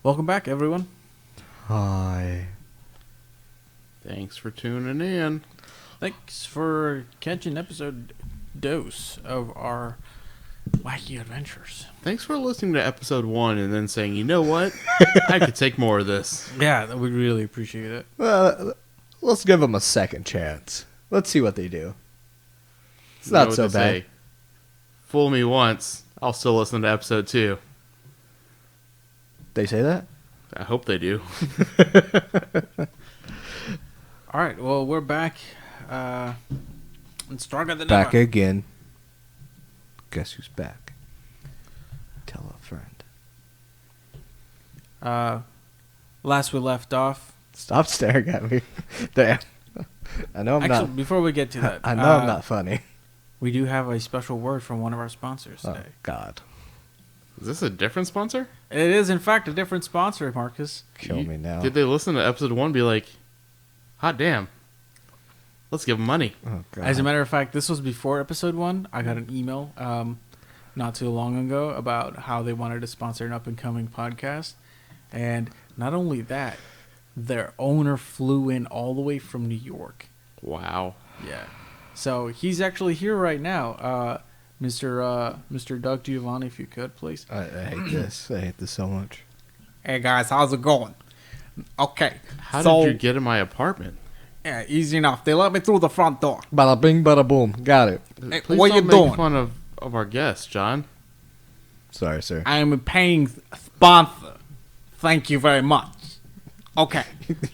Welcome back, everyone. Hi. Thanks for tuning in. Thanks for catching episode dose of our wacky adventures. Thanks for listening to episode 1 and then saying, you know what? I could take more of this. Yeah, we really appreciate it. Let's give them a second chance. Let's see what they do. It's You know not what so they bad. say, fool me once, I'll still listen to episode 2. They say that? I hope they do. All right, well, we're back and stronger than Back ever. again. Guess who's back? Tell a friend. Last we left off. Stop staring at me. Damn. I know I'm Actually, not. before we get to that, I know I'm not funny. we do have a special word from one of our sponsors Oh, today. God. Is this a different sponsor? It is, in fact, a different sponsor, Marcus. Kill me now. Did they listen to episode 1 and be like, hot damn, let's give them money? Oh, God. As a matter of fact, this was before episode 1. I got an email not too long ago about how they wanted to sponsor an up-and-coming podcast. And not only that, their owner flew in all the way from New York. Wow. Yeah. So he's actually here right now. Mr. Doug Giovanni, if you could, please. I hate this. I hate this so much. Hey, guys, how's it going? Okay. How so, did you get in my apartment? Yeah, easy enough. They let me through the front door. Bada bing, bada boom. Got it. Hey, Please what don't you make doing? fun of our guests, John. Sorry, sir. I am a paying sponsor. Thank you very much. Okay.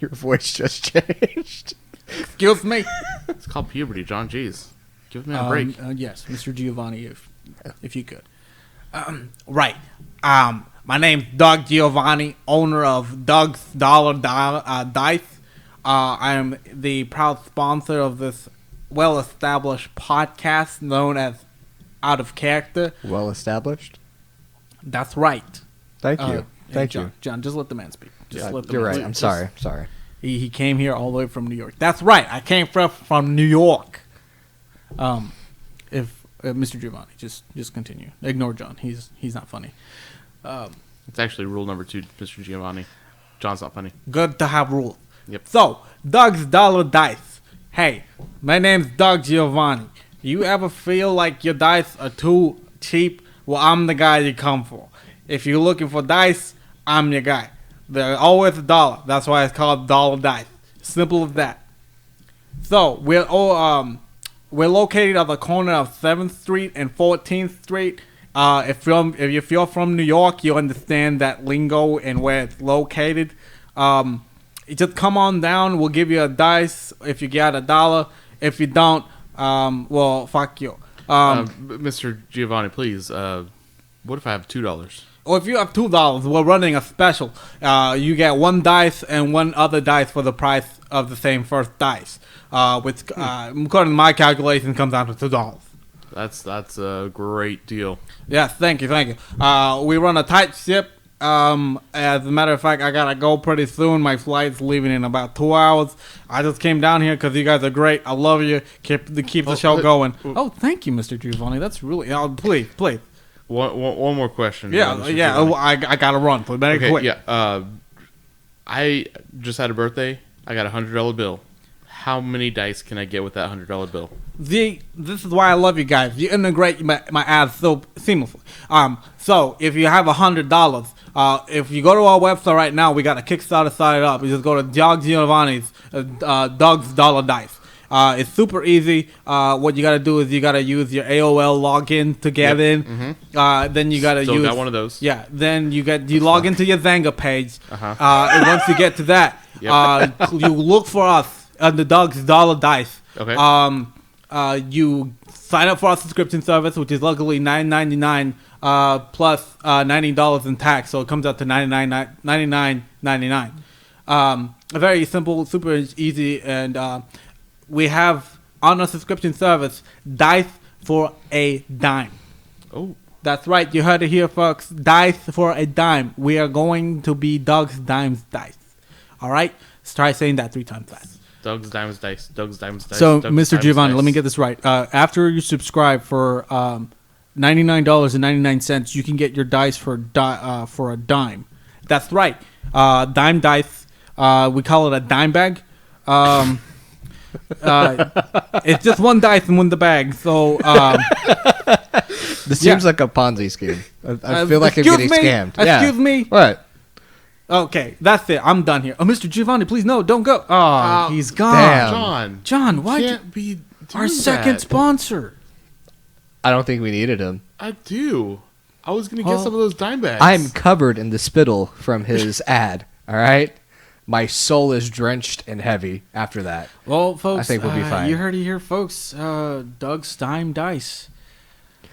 Your voice just changed. Excuse me. It's called puberty, John. Jeez. Give me a break. Yes, Mr. Giovanni, if you could. Right. My name's Doug Giovanni, owner of Doug's Dollar Dice. I am the proud sponsor of this well-established podcast known as Out of Character. Well established. That's right. Thank you. Hey, Thank John, you. John, just let the man speak. Just let the You're man right. speak. I'm Just- sorry. Sorry. He came here all the way from New York. That's right. I came from New York. If Mr. Giovanni, just continue. Ignore John. He's not funny. It's actually rule number 2, Mr. Giovanni. John's not funny. Good to have rules. Yep. So, Doug's Dollar Dice. Hey, my name's Doug Giovanni. You ever feel like your dice are too cheap? Well, I'm the guy you come for. If you're looking for dice, I'm your guy. They're always $1. That's why it's called Dollar Dice. Simple as that. So, we're located at the corner of 7th Street and 14th Street. If you're from New York, you understand that lingo and where it's located. You just come on down. We'll give you a dice if you get $1. If you don't, well, fuck you. Mr. Giovanni, please, what if I have $2? Or if you have $2, we're running a special. You get one dice and one other dice for the price of the same first dice. Which, according to my calculations, comes down to $2. That's a great deal. Yes, thank you. We run a tight ship. As a matter of fact, I gotta go pretty soon. My flight's leaving in about 2 hours. I just came down here because you guys are great. I love you. Keep the show going. Oh, thank you, Mr. Giovanni. That's really... please. One more question. Yeah. Mr. Giovanni. I gotta run. So better Okay, quick. yeah. I just had a birthday. I got a $100 bill. How many dice can I get with that $100 bill? This is why I love you guys. You integrate my ads so seamlessly. So if you have $100, if you go to our website right now, we got a Kickstarter started up. You just go to Doug Giovanni's Doug's Dollar Dice. It's super easy. What you gotta do is you gotta use your AOL login to get in. Mm-hmm. Then you gotta Still use got one of those. Yeah. Then you log into your Zanga page. Uh-huh. And once you get to that, you look for us under Doug's Dollar Dice. Okay. You sign up for our subscription service, which is luckily $9.99 plus $90 in tax, so it comes out to $99.99. Very simple, super easy, and we have on our subscription service dice for a dime. Oh. That's right, you heard it here, folks. Dice for a dime. We are going to be Doug's Dimes Dice. All right, let's try saying that 3 times fast. Doug's Dimes Dice. Doug's Dimes Dice. So, Doug's Mr. Dimes Giovanni, Dice. let me get this right. After you subscribe for $99.99, you can get your dice for a dime. That's right. Dime dice. We call it a dime bag. It's just one dice and one the bag. So This seems like a Ponzi scheme. I feel like I'm excuse getting me? scammed. Excuse me? What? Okay, that's it. I'm done here. Oh, Mr. Giovanni, please no, don't go. Oh, he's gone. damn. John, why Can't be our doing second that. sponsor? I don't think we needed him. I do. I was gonna Well, get some of those dime bags. I'm covered in the spittle from his ad. All right? My soul is drenched and heavy after that. Well, folks, I think we'll be fine. You heard it here, folks. Doug's Dime Dice.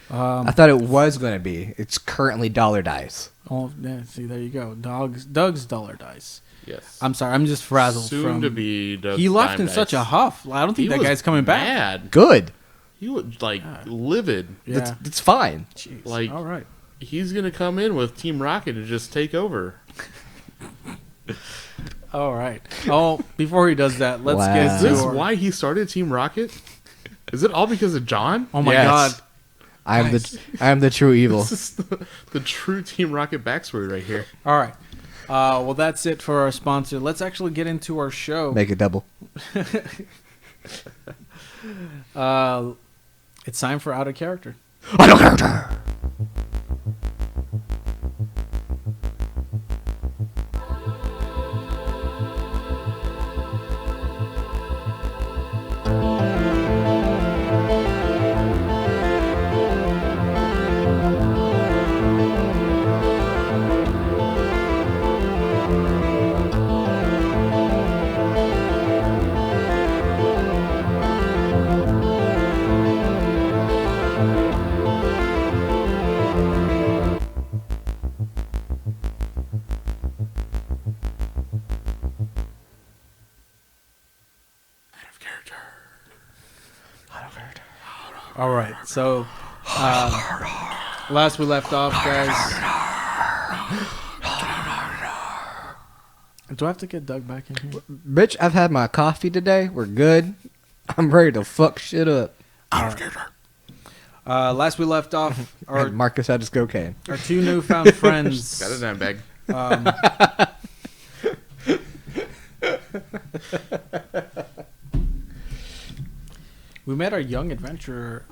I thought it was going to be. It's currently dollar dice. Oh, yeah, see, there you go. Doug's Dollar Dice. Yes. I'm sorry, I'm just frazzled Soon from. to be. Doug's He left dime in dice. such a huff. I don't think He that was guy's coming back. mad. Good. He was like livid. Yeah. It's fine. Jeez. Like- all right. He's gonna come in with Team Rocket and just take over. All right. Oh, before he does that, let's Wow. get Is to this our- why he started Team Rocket? Is it all because of John? Oh my Yes. God. I am Nice. I am the true evil. This is the true Team Rocket backstory right here. All right. Well, that's it for our sponsor. Let's actually get into our show. Make it double. It's time for Out of Character. I don't character. All right. So, last we left off, guys. Do I have to get Doug back in here? Bitch, I've had my coffee today. We're good. I'm ready to fuck shit up. Last we left off, our And Marcus had his cocaine. two newfound friends. Got a dime bag. We met our young adventurer,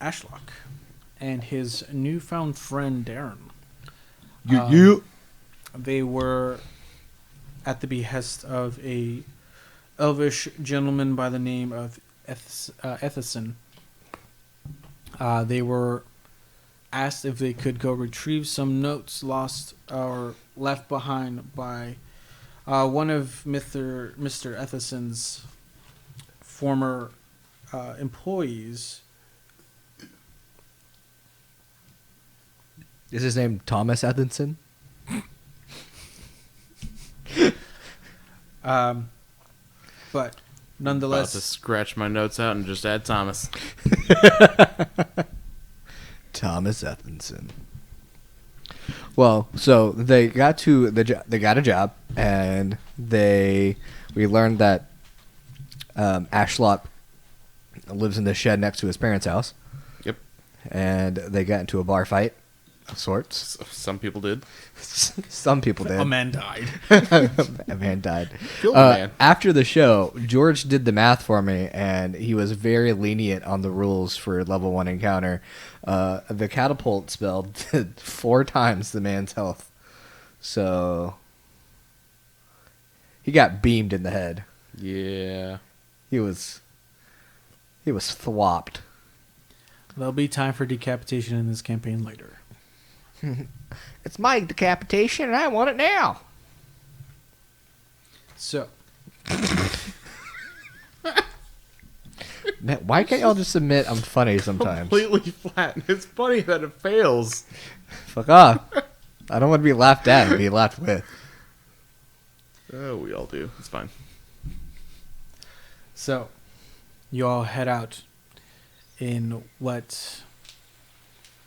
Ashlock, and his newfound friend, Darren. They were at the behest of a elvish gentleman by the name of Ethison. They were asked if they could go retrieve some notes lost or left behind by one of Mr. Ethison's former employees. Is his name Thomas Ethinson? But About nonetheless, to scratch my notes out and just add Thomas. Thomas Ethinson. Well, so they got to they got a job, and we learned that Ashlock lives in the shed next to his parents' house. Yep. And they got into a bar fight of sorts. Some people did. Some people did. a man died. A man died. Killed a man. After the show, George did the math for me, and he was very lenient on the rules for level 1 encounter. The catapult spell did 4 times the man's health. So he got beamed in the head. Yeah. He was thwopped. There'll be time for decapitation in this campaign later. It's my decapitation, and I want it now. So, Man, why can't y'all just admit I'm funny sometimes? Completely flat. It's funny that it fails. Fuck off. I don't want to be laughed at and be laughed with. Oh, we all do. It's fine. So, you all head out in what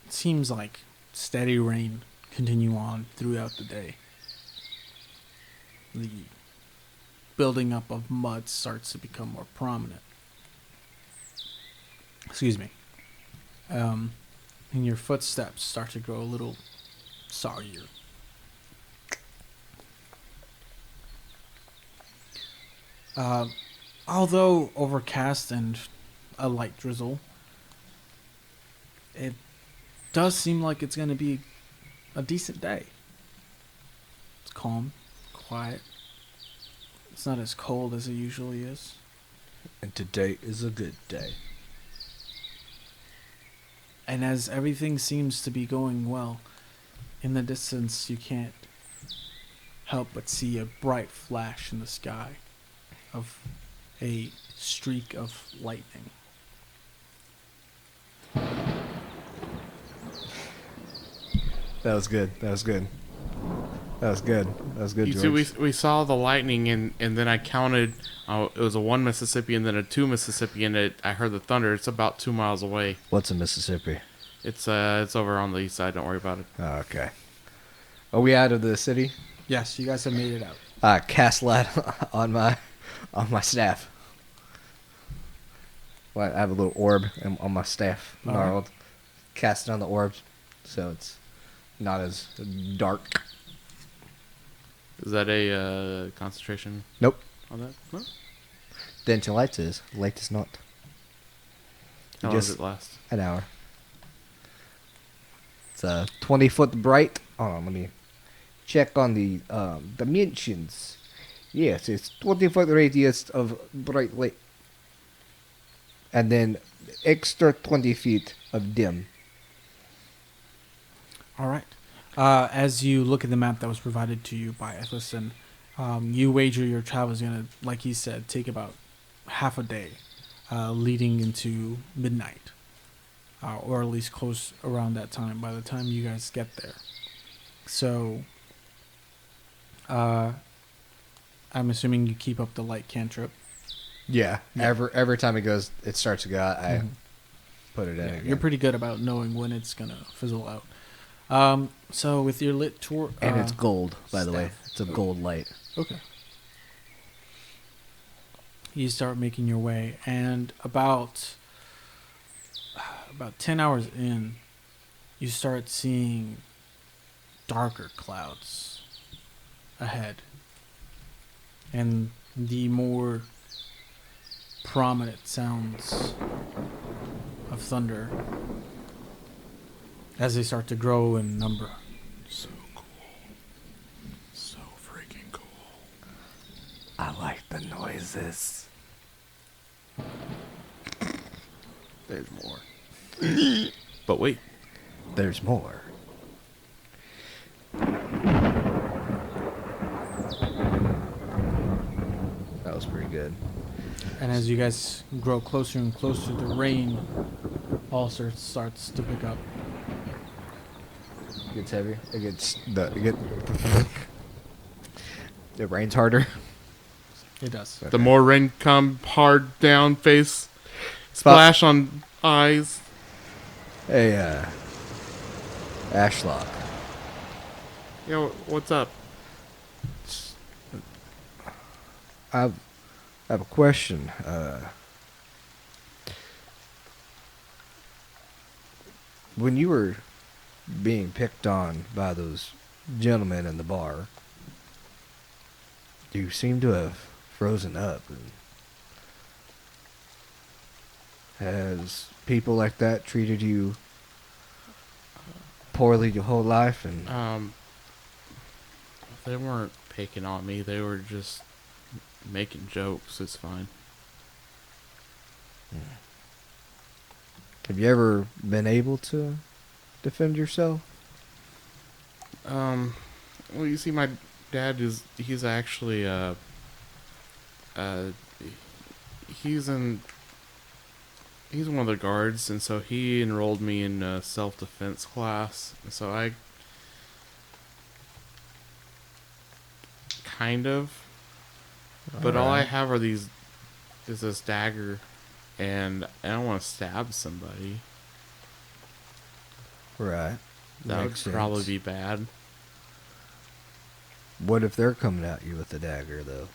seems like steady rain continue on throughout the day. The building up of mud starts to become more prominent. Excuse me. and your footsteps start to grow a little soggier. Although overcast and a light drizzle, it does seem like it's going to be a decent day. It's calm, quiet. It's not as cold as it usually is. And today is a good day. And as everything seems to be going well, in the distance you can't help but see a bright flash in the sky of a streak of lightning. That was good. That was good. That was good. That was good, You George. see, we saw the lightning, and then I counted. It was a 1 Mississippi and then a 2 Mississippi, and I heard the thunder. It's about 2 miles away. What's in Mississippi? It's over on the east side. Don't worry about it. Oh, okay. Are we out of the city? Yes, you guys have made it out. Cast light on my staff. Well, I have a little orb on my staff. All right. Gnarled. Cast it on the orbs, so it's not as dark. Is that a concentration Nope. on that? No? Dental light is. Light is not. How long does it last? An hour. It's 20 foot bright. Hold on, let me check on the dimensions. Yes, it's 20 foot radius of bright light. And then extra 20 feet of dim. All right. As you look at the map that was provided to you by Ethelson, you wager your travel is going to, like he said, take about half a day, leading into midnight, or at least close around that time by the time you guys get there. So, I'm assuming you keep up the light cantrip. Yeah. Every time it goes, it starts to go out, I put it in Yeah, again. you're pretty good about knowing when it's going to fizzle out. So with your lit tour, And it's gold, by the way. staff. It's a gold light. Okay. You start making your way, and about 10 hours in, you start seeing darker clouds ahead, and the more prominent sounds of thunder as they start to grow in number. So cool. So freaking cool. I like the noises. There's more. But wait. There's more. That was pretty good. And as you guys grow closer and closer, the rain also starts to pick up. It gets heavier. It rains harder. It does. The more rain come hard down face, splash on eyes. Hey, Ashlock. Yo, what's up? I have a question. When you were being picked on by those gentlemen in the bar, you seem to have frozen up. Has people like that treated you poorly your whole life? And They weren't picking on me. They were just making jokes. It's fine. have you ever been able to defend yourself? Well, you see, my dad he's actually he's one of the guards, and so he enrolled me in a self-defense class. So I kind of, but all I have is this dagger, and I don't want to stab somebody. Right. That Makes would probably sense. be bad. What if they're coming at you with a dagger, though?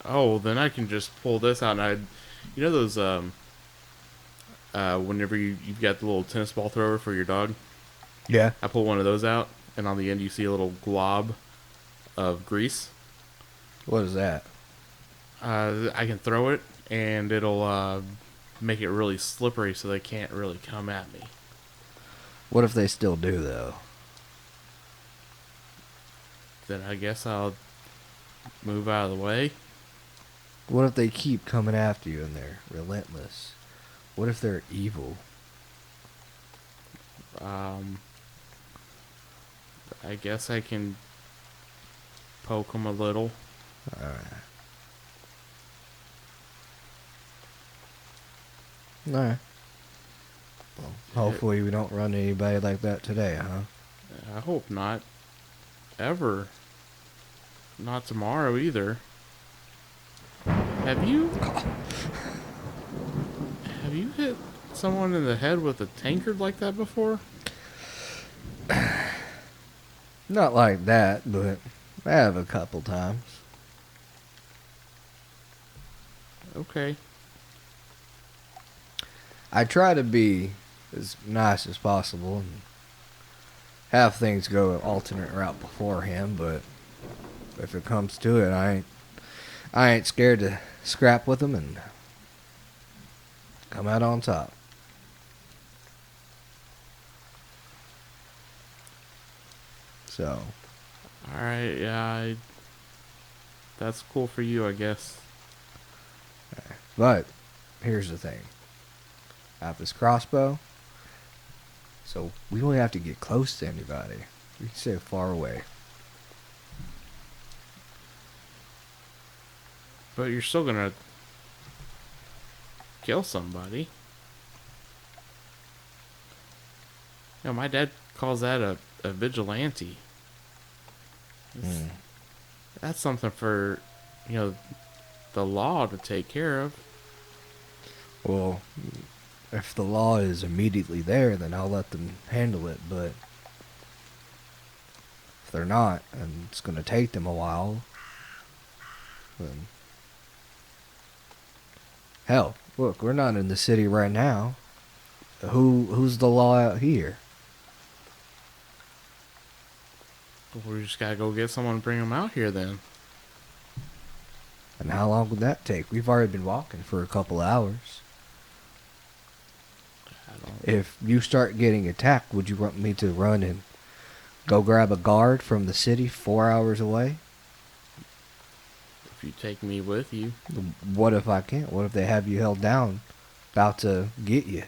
Oh, then I can just pull this out, and you know those whenever you've got the little tennis ball thrower for your dog, Yeah. I pull one of those out, and on the end you see a little glob of grease. What is that? I can throw it, and it'll make it really slippery so they can't really come at me. What if they still do, though? Then I guess I'll move out of the way. What if they keep coming after you and they're relentless? What if they're evil? I guess I can poke them a little. Alright. Alright. Well, hopefully we don't run anybody like that today, huh? I hope not. Ever. Not tomorrow either. Have you hit someone in the head with a tankard like that before? Not like that, but I have a couple times. Okay. I try to be as nice as possible and have things go an alternate route beforehand, but if it comes to it, I ain't scared to scrap with them and come out on top. So, Alright, yeah, that's cool for you, I guess. but here's the thing. I have this crossbow, so we don't have to get close to anybody. We can stay far away. But you're still gonna kill somebody. You know, my dad calls that a vigilante. That's something for, the law to take care of. Well, if the law is immediately there, then I'll let them handle it, but if they're not, and it's going to take them a while, then... Hell, look, we're not in the city right now. Who's the law out here? We just gotta go get someone and bring them out here then. And how long would that take? We've already been walking for a couple hours. If you start getting attacked, would you want me to run and go grab a guard from the city 4 hours away? If you take me with you. What if I can't? What if they have you held down, about to get you?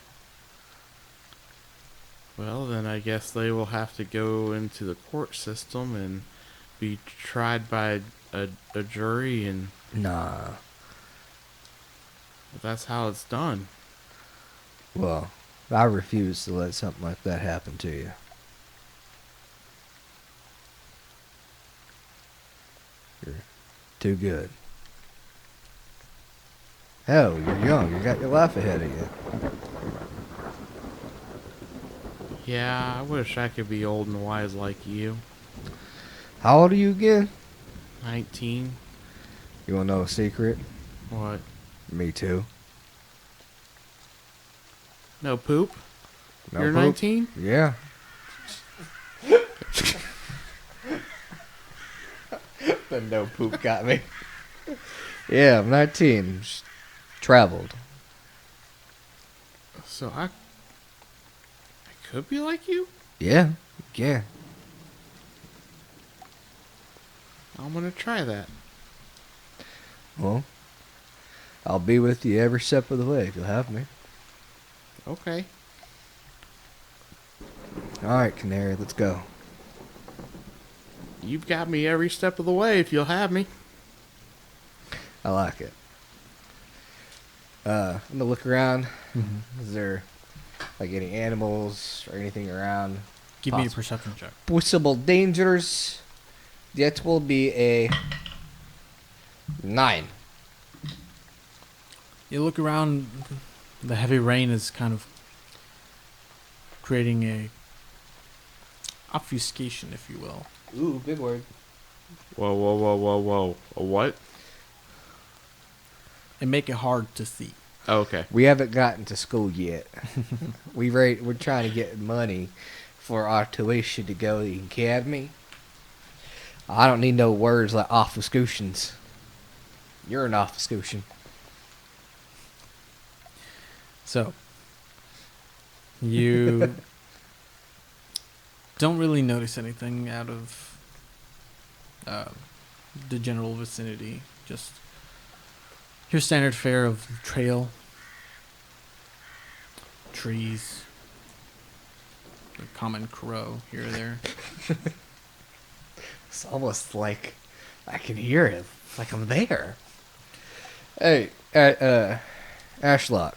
Well, then I guess they will have to go into the court system and be tried by a jury, and Nah. that's how it's done. Well, I refuse to let something like that happen to you. You're too good. Hell, you're young. You got your life ahead of you. Yeah, I wish I could be old and wise like you. How old are you again? 19. You want to know a secret? What? Me too. No poop? No You're poop? 19? Yeah. The no poop got me. Yeah, I'm 19. Just traveled. So I could be like you? Yeah. Yeah. I'm gonna try that. Well, I'll be with you every step of the way if you'll have me. Okay. All right, Canary, let's go. You've got me every step of the way if you'll have me. I like it. I'm gonna look around. Mm-hmm. Is there like any animals or anything around? Give me a perception check. Possible dangers. That will be a 9. You look around, the heavy rain is kind of creating a obfuscation, if you will. Ooh, big word. Whoa. A what? And make it hard to see. Oh, okay. We haven't gotten to school yet. We're trying to get money for our tuition to go to the academy. I don't need no words like obfuscations. You're an obfuscation. So, you don't really notice anything out of the general vicinity. Just your standard fare of trail, trees, a common crow here or there. It's almost like I can hear it. It's like I'm there. Hey, Ashlock.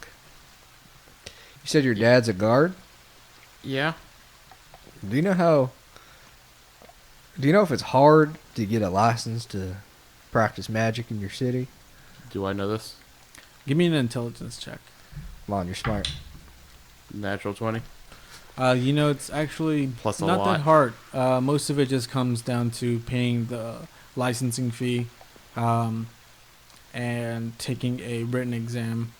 You said your dad's a guard? Yeah. Do you know if it's hard to get a license to practice magic in your city? Do I know this? Give me an intelligence check. Come on, you're smart. Natural 20. It's actually Plus a not lot. that hard. Most of it just comes down to paying the licensing fee, and taking a written exam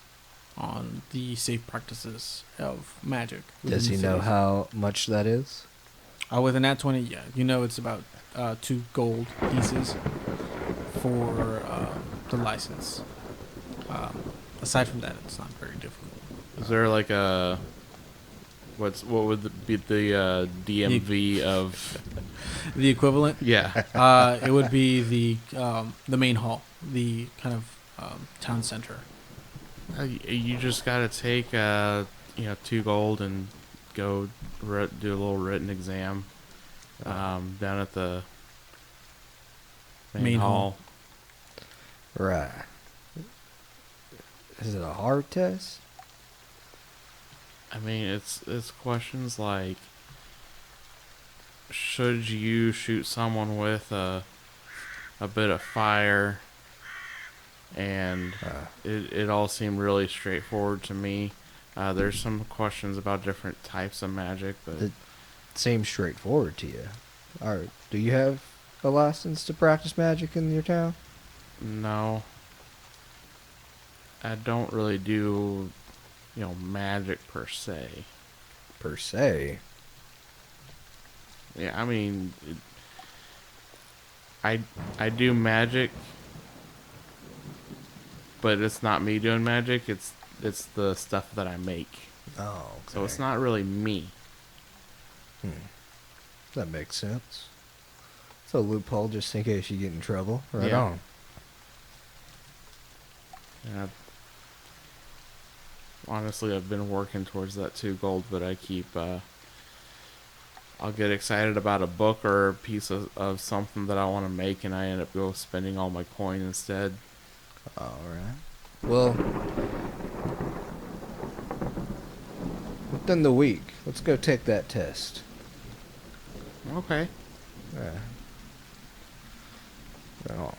on the safe practices of magic. Does he within know cities. how much that is? With a nat 20, yeah. It's about 2 gold pieces for the license. Aside from that, it's not very difficult. Is there like a what would be the DMV of? The equivalent, Yeah. it would be the main hall, the kind of town center. You just gotta take 2 gold and go do a little written exam down at the main hall. Right. Is it a hard test? I mean, it's questions like, should you shoot someone with a bit of fire? And it all seemed really straightforward to me. There's some questions about different types of magic, but It seems straightforward to you. Alright, do you have a license to practice magic in your town? no. I don't really do, magic per se. Per se. Yeah, I mean, I do magic, but it's not me doing magic. It's the stuff that I make. Oh, okay. So it's not really me. That makes sense. It's a loophole just in case you get in trouble. Right Yeah. on. And honestly, I've been working towards that 2 gold, but I keep. I'll get excited about a book or a piece of something that I want to make, and I end up spending all my coin instead. Alright. Well, within the week, let's go take that test. Okay. Yeah. Right on.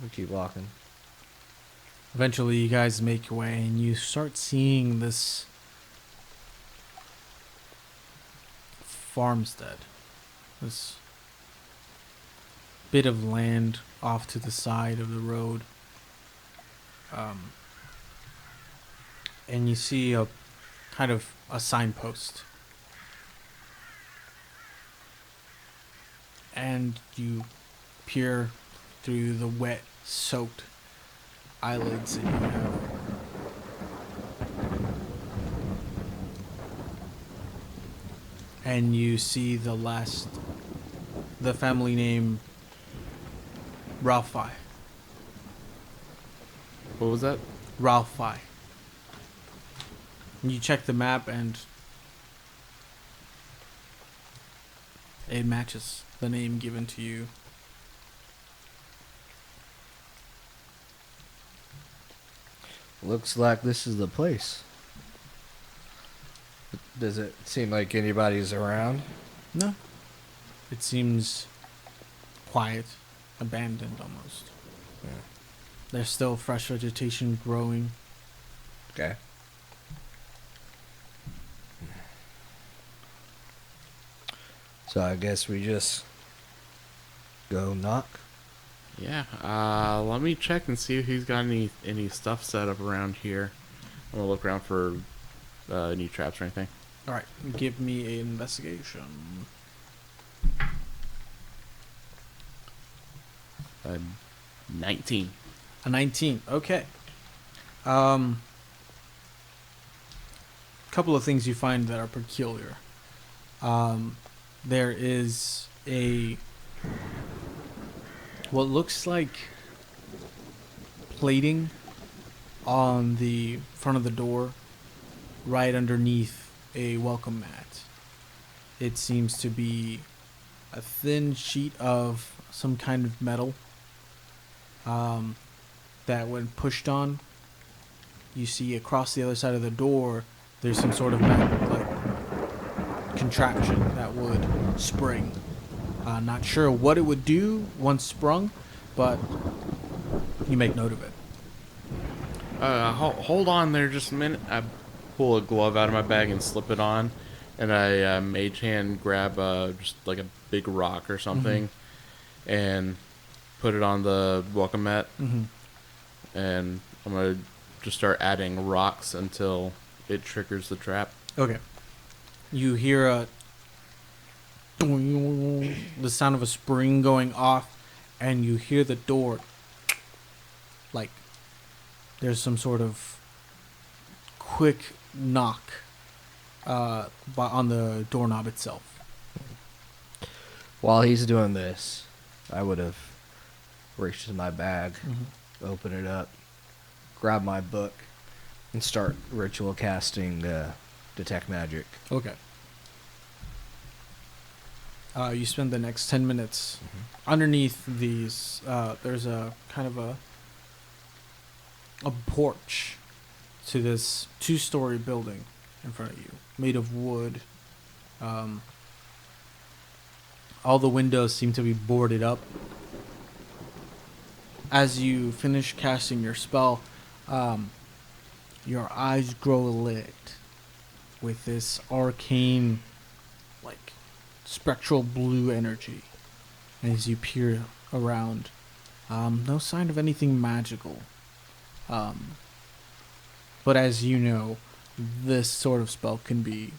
We keep walking. Eventually, you guys make your way, and you start seeing this farmstead, this bit of land off to the side of the road, and you see a kind of a signpost, and you peer through the wet, soaked eyelids that you have. And you see the family name Ralphie. What was that? Ralphie. And you check the map and it matches the name given to you. Looks like this is the place. Does it seem like anybody's around? No. It seems quiet, abandoned almost. Yeah. There's still fresh vegetation growing. Okay. So I guess we just go knock. Yeah. Let me check and see if he's got any stuff set up around here. I'm gonna look around for any traps or anything. All right, give me an investigation. 19. A 19. Okay. Couple of things you find that are peculiar. There is what looks like plating on the front of the door, right underneath a welcome mat. It seems to be a thin sheet of some kind of metal that when pushed on, you see across the other side of the door, there's some sort of contraption that would spring. Not sure what it would do once sprung, but you make note of it. Hold on there just a minute. I pull a glove out of my bag and slip it on, and I mage hand grab just like a big rock or something, and put it on the welcome mat. And I'm gonna just start adding rocks until it triggers the trap. Okay. You hear the sound of a spring going off, and you hear the door, like there's some sort of quick knock on the doorknob itself. While he's doing this, I would have reached in my bag, open it up, grab my book, and start ritual casting detect magic. Okay. You spend the next 10 minutes underneath these. There's a kind of a porch to this 2-story building in front of you, made of wood. All the windows seem to be boarded up. As you finish casting your spell, your eyes grow lit with this arcane, like, spectral blue energy. And as you peer around, no sign of anything magical. But as you know, this sort of spell can be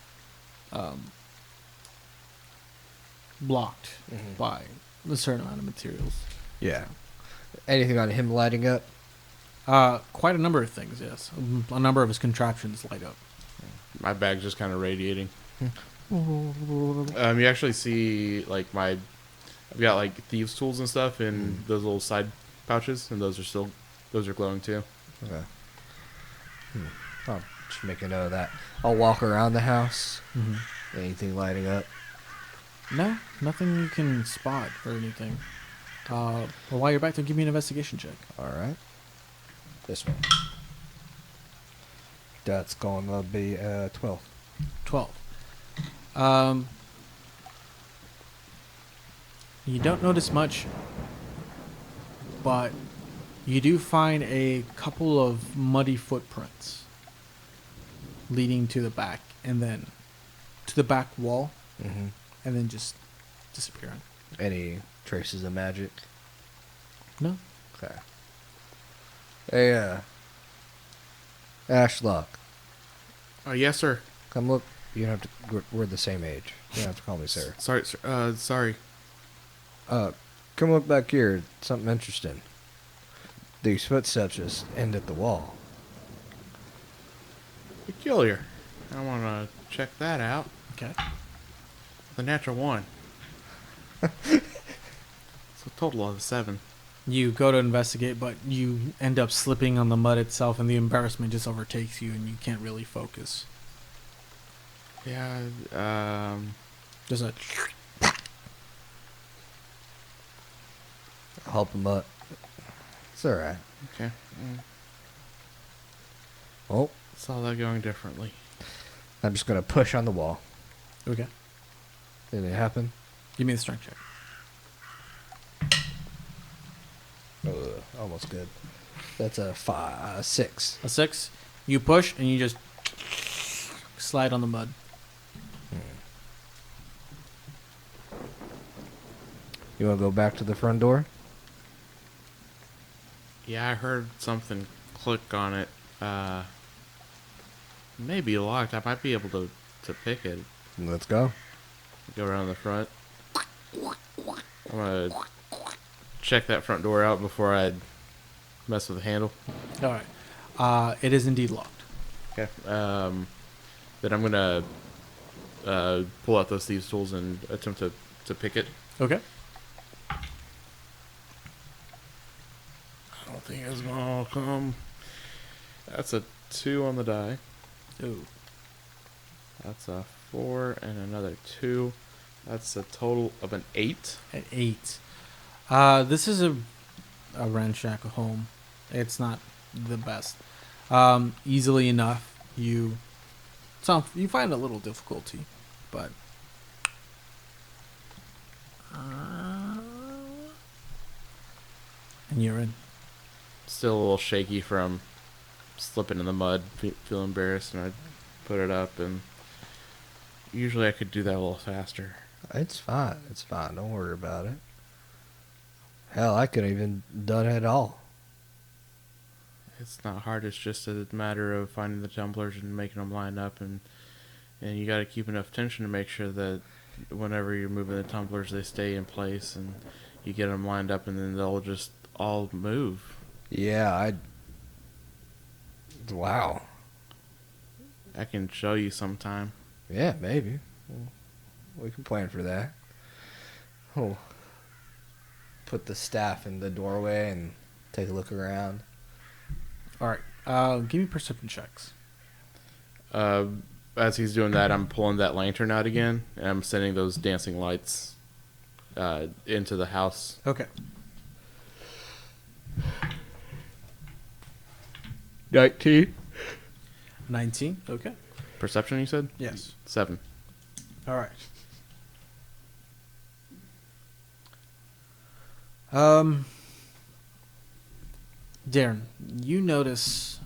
blocked by a certain amount of materials. Yeah. Anything on him lighting up? Quite a number of things, yes. A number of his contraptions light up. My bag's just kind of radiating. You actually see like I've got like thieves' tools and stuff in those little side pouches, and those are glowing too. Okay. I'll just make a note of that. I'll walk around the house. Anything lighting up? No, nothing you can spot or anything. Well, while you're back there, give me an investigation check. All right. This one. That's going to be 12. 12. You don't notice much, but you do find a couple of muddy footprints leading to the back, and then to the back wall, and then just disappearing. Any traces of magic? No. Okay. Hey, Ashlock, Yes, sir. come look. You don't have to. We're the same age. You don't have to call me sir. Sorry, sir. Sorry. Come look back here. Something interesting. These footsteps just end at the wall. Peculiar. I want to check that out. Okay. The natural 1. It's a total of 7. You go to investigate, but you end up slipping on the mud itself, and the embarrassment just overtakes you, and you can't really focus. Yeah. There's a... I'll help him up. It's alright. Okay. Oh, Saw that going differently. I'm just going to push on the wall. Okay. Did it happen? Give me the strength check. Almost good. That's a 6. A 6. You push, and you just slide on the mud. You want to go back to the front door? Yeah, I heard something click on it. Maybe locked. I might be able to pick it. Let's go. Go around the front. I'm gonna check that front door out before I mess with the handle. All right. It is indeed locked. Okay. Then I'm gonna pull out those thieves' tools and attempt to pick it. Okay. I don't think it's gonna come. That's a 2 on the die. Ooh. That's a 4 and another 2. That's a total of an 8. At 8. This is a ramshackle home. It's not the best. Easily enough, you find a little difficulty, but and you're in. Still a little shaky from slipping in the mud, feel embarrassed, and I put it up. And usually I could do that a little faster. It's fine. It's fine. Don't worry about it. Hell, I could have even done it all. It's not hard. It's just a matter of finding the tumblers and making them line up, and you got to keep enough tension to make sure that whenever you're moving the tumblers, they stay in place, and you get them lined up, and then they'll just all move. Yeah, Wow. I can show you sometime. Yeah, maybe. We can plan for that. Oh. Put the staff in the doorway and take a look around. All right. Give me perception checks. As he's doing that, I'm pulling that lantern out again, and I'm sending those dancing lights into the house. Okay. 19. 19. Okay. Perception, you said? Yes. 7. All right. Darren, you notice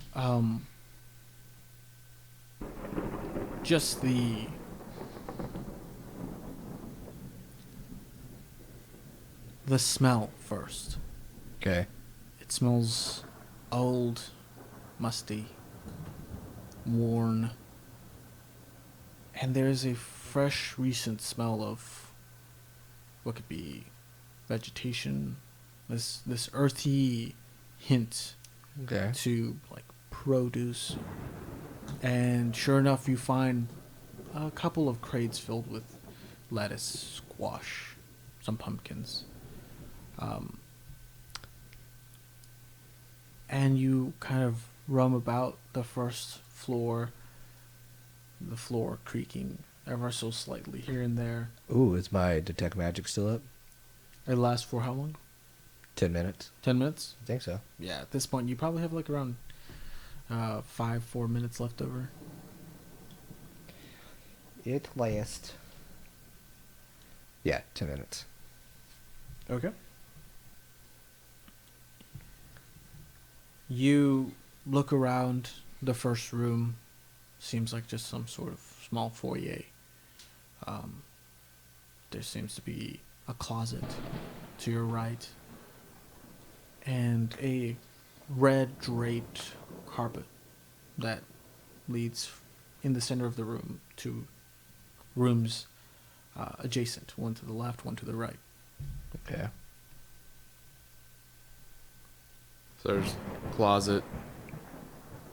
just the smell first. Okay. It smells old, musty, worn, and there's a fresh, recent smell of what could be vegetation. This earthy hint Okay. to like produce, and sure enough, you find a couple of crates filled with lettuce, squash, some pumpkins, and you kind of roam about the first floor, the floor creaking ever so slightly here and there. Ooh, is my detect magic still up? It lasts for how long? 10 minutes. 10 minutes? I think so. Yeah, at this point, you probably have like around 4 minutes left over. It lasts. Yeah, 10 minutes. Okay. You look around the first room. Seems like just some sort of small foyer. There seems to be a closet to your right, and a red draped carpet that leads in the center of the room to rooms adjacent, one to the left, one to the right. Okay. So there's closet,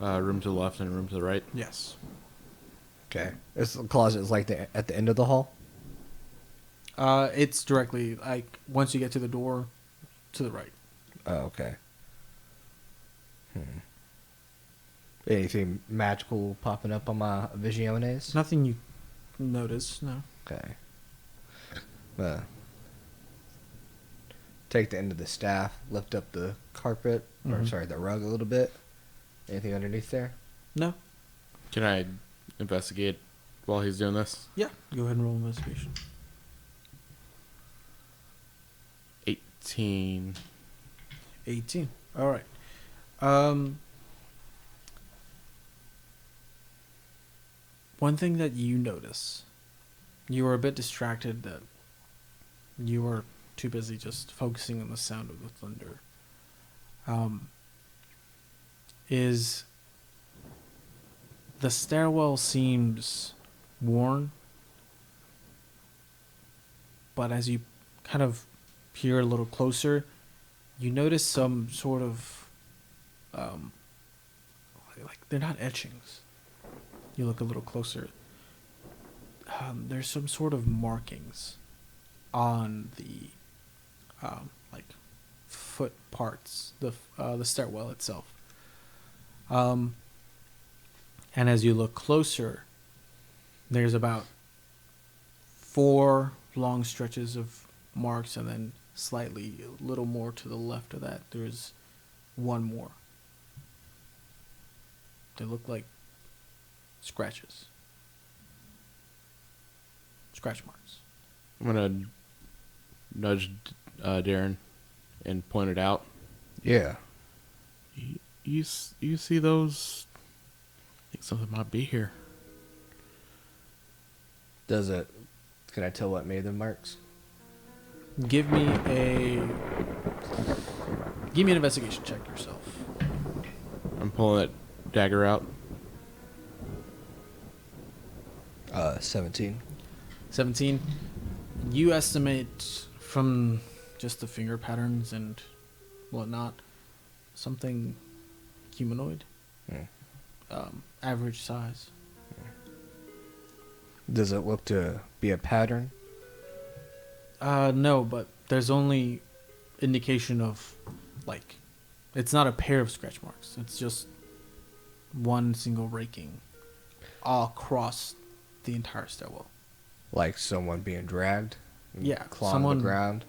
room to the left, and room to the right. Yes. Okay. This closet is like at the end of the hall? It's directly, like, once you get to the door, to the right. Oh, okay. Anything magical popping up on my visiones? Nothing you notice, no. Okay. Take the end of the staff, lift up the carpet, or Mhm. sorry, the rug a little bit. Anything underneath there? No? Can I investigate while he's doing this? Yeah. Go ahead and roll investigation. 18. 18. All right. One thing that you notice, you were a bit distracted that you were too busy just focusing on the sound of the thunder. is the stairwell seems worn, but as you kind of peer a little closer, you notice some sort of like they're not etchings. You look a little closer. There's some sort of markings on the like foot parts, the stairwell itself. And as you look closer, there's about 4 long stretches of marks, and then slightly a little more to the left of that, there's one more. They look like scratches. Scratch marks. I'm gonna nudge Darren and point it out. Yeah. You see those? I think something might be here. Does it? Can I tell what made the marks? Give me an investigation check yourself. I'm pulling that dagger out. 17. 17. You estimate from just the finger patterns and whatnot, something humanoid, average size. Does it look to be a pattern? No, but there's only indication of, like, it's not a pair of scratch marks. It's just one single raking all across the entire stairwell. Like someone being dragged? And Yeah, clawing someone the ground?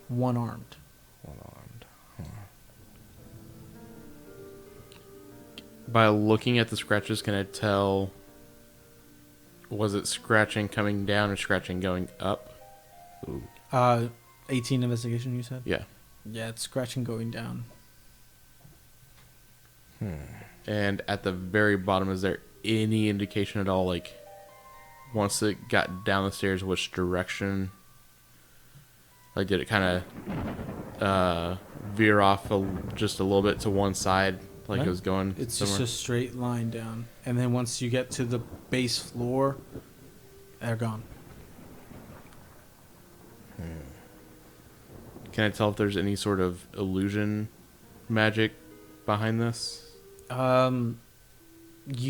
one-armed. One-armed. By looking at the scratches, can I tell, was it scratching coming down or scratching going up? Ooh. 18 investigation, you said? Yeah. Yeah, it's scratching going down. And at the very bottom, is there any indication at all, like, once it got down the stairs, which direction? Like, did it kind of veer off just a little bit to one side, like it was going It's somewhere? just a straight line down. And then once you get to the base floor, they're gone. Can I tell if there's any sort of illusion magic behind this? You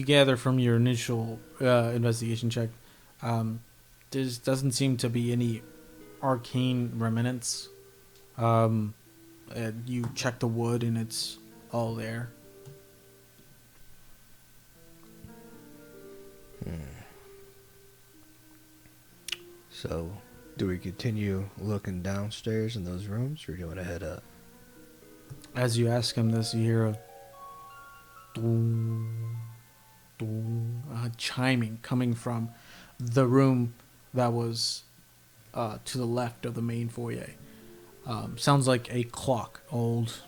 gather from your initial investigation check, there doesn't seem to be any arcane remnants. You check the wood and it's all there. So, do we continue looking downstairs in those rooms, or do you want to head up? As you ask him this, you hear a doom, doom, chiming coming from the room that was to the left of the main foyer. Sounds like a clock, old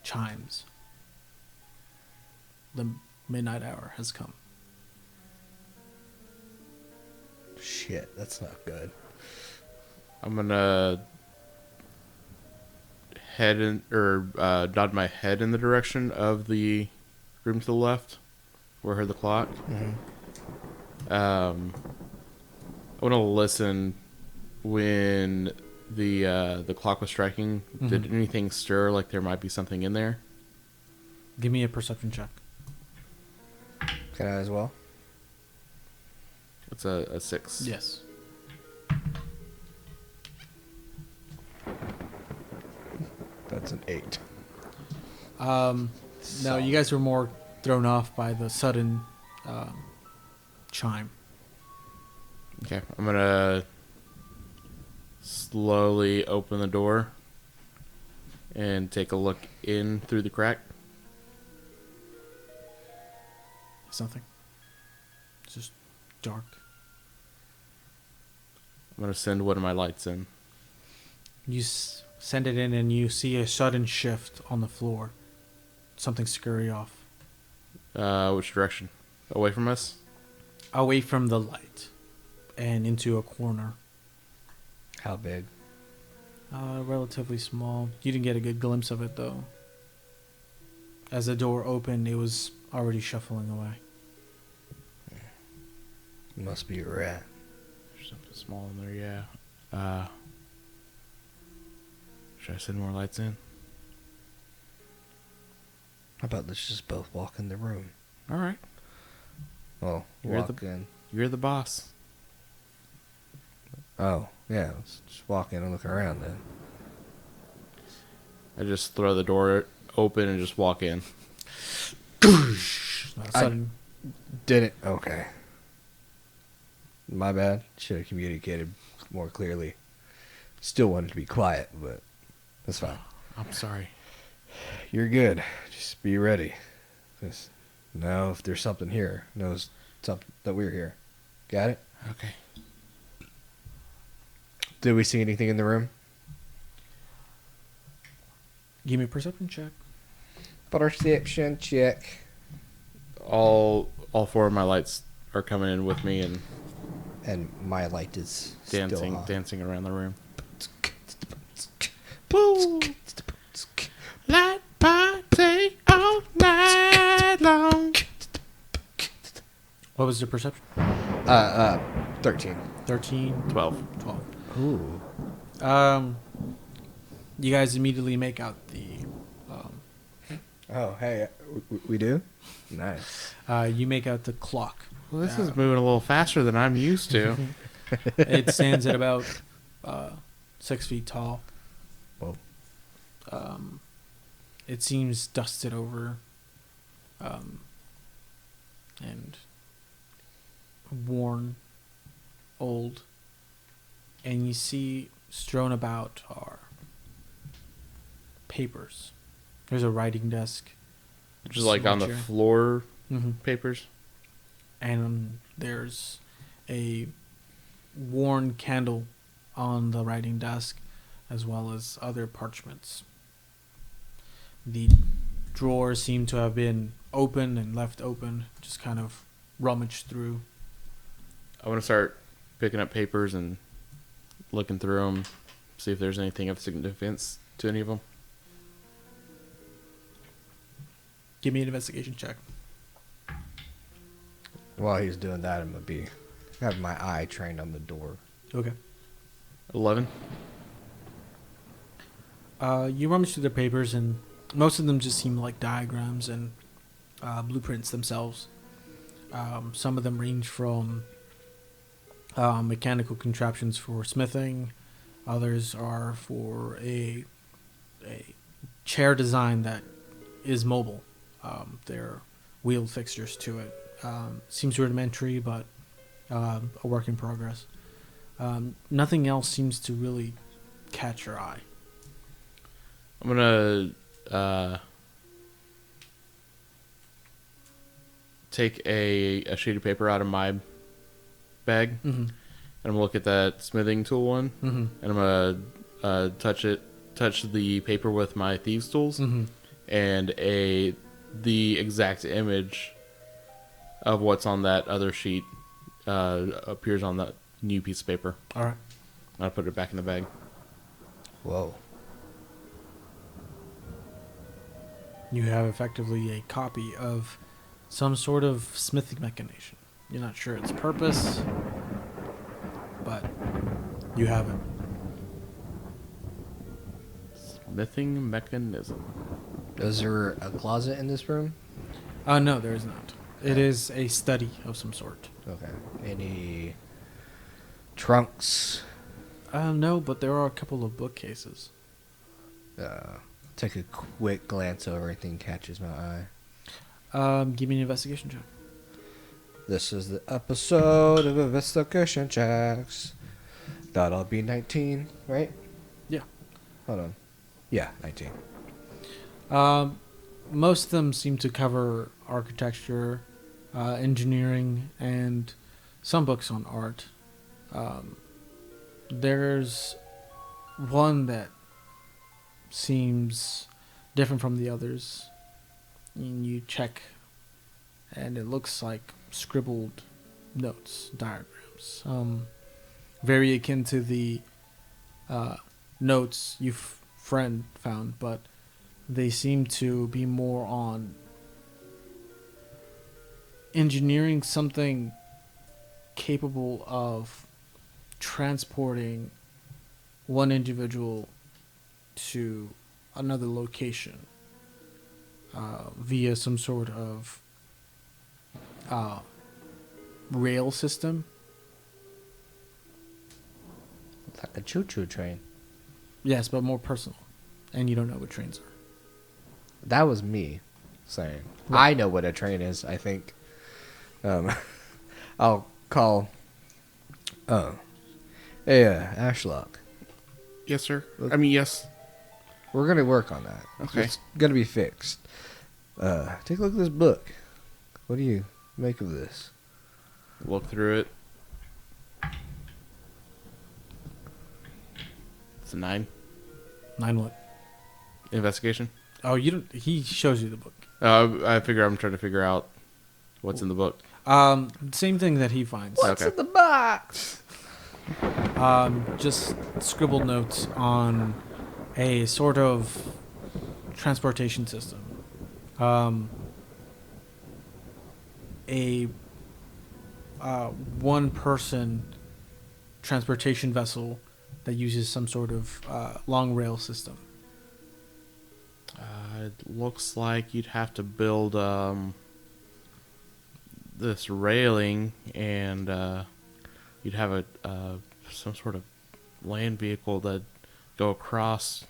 chimes. The midnight hour has come. Shit, that's not good. I'm gonna nod my head in the direction of the room to the left, where I heard the clock. I want to listen when the clock was striking. Did anything stir? Like there might be something in there? Give me a perception check. Can I as well? It's a 6. Yes. That's an 8. No, you guys were more thrown off by the sudden chime. Okay, I'm gonna slowly open the door and take a look in through the crack. It's nothing. It's just dark. I'm gonna send one of my lights in. You send it in and you see a sudden shift on the floor. Something scurry off. Which direction? Away from us? Away from the light and into a corner. How big? Relatively small. You didn't get a good glimpse of it though. As the door opened, it was already shuffling away. Must be a rat. There's something small in there, yeah. Should I send more lights in? How about let's just both walk in the room? All right. Well, You're walk in. You're the boss. Oh, yeah. Let's just walk in and look around then. I just throw the door open and just walk in. Sudden, Didn't. Okay. My bad. Should have communicated more clearly. Still wanted to be quiet, but that's fine. I'm sorry. You're good. Just be ready. Just know if there's something here. Knows something that we're here. Got it? Okay. Did we see anything in the room? give me a perception check. Perception check. All four of my lights are coming in with me and And my light is still on. dancing around the room. Boo! Light party all night long. What was the perception? 13. 13, 12. 12. Ooh. You guys immediately make out the. Oh, hey, we do? Nice. You make out the clock. Well, this is moving a little faster than I'm used to. It stands at about 6 feet tall. Whoa. It seems dusted over, and worn, old, and you see strewn about are papers. There's a writing desk. Just like on the Small chair. floor Mm-hmm. papers. And there's a worn candle on the writing desk, as well as other parchments. The drawers seem to have been open and left open, just kind of rummaged through. I want to start picking up papers and looking through them, see if there's anything of significance to any of them. Give me an investigation check. While he's doing that, I'm going to be having my eye trained on the door. Okay. 11. You rummage through the papers, and most of them just seem like diagrams and blueprints themselves. Some of them range from mechanical contraptions for smithing. Others are for a chair design that is mobile. There are wheeled fixtures to it. Seems rudimentary, but a work in progress. Nothing else seems to really catch your eye. I'm going to take a sheet of paper out of my bag, Mm-hmm. and I'm going to look at that smithing tool one, Mm-hmm. and I'm going to touch the paper with my thieves tools, Mm-hmm. and the exact image of what's on that other sheet appears on that new piece of paper. All right. I'll put it back in the bag. Whoa. You have effectively a copy of some sort of smithing mechanism. You're not sure its purpose, but you have it. Smithing mechanism. Is there a closet in this room? No, there is not. It is a study of some sort. Okay. Any trunks? No, but there are a couple of bookcases. Take a quick glance over. Anything catches my eye. Give me an investigation check. This is the episode of Investigation Checks. That'll be 19, right? Yeah. Hold on. Yeah, 19. Most of them seem to cover architecture, engineering, and some books on art. There's one that seems different from the others. And you check, and it looks like scribbled notes, diagrams. Very akin to the notes your friend found, but they seem to be more on engineering something capable of transporting one individual to another location via some sort of rail system. Like a choo-choo train. Yes, but more personal. And you don't know what trains are. That was me saying. Right. I know what a train is, I think. I'll call... Hey, Ashlock. Yes, sir. I mean, yes. We're going to work on that. Okay. It's going to be fixed. Take a look at this book. What do you make of this? Look through it. It's a 9. 9 what? Investigation. Oh, you don't. He shows you the book. I figure I'm trying to figure out what's in the book. Same thing that he finds. What's Okay. in the box? Just scribbled notes on a sort of transportation system. A one-person transportation vessel that uses some sort of long rail system. It looks like you'd have to build this railing, and you'd have some sort of land vehicle that go across,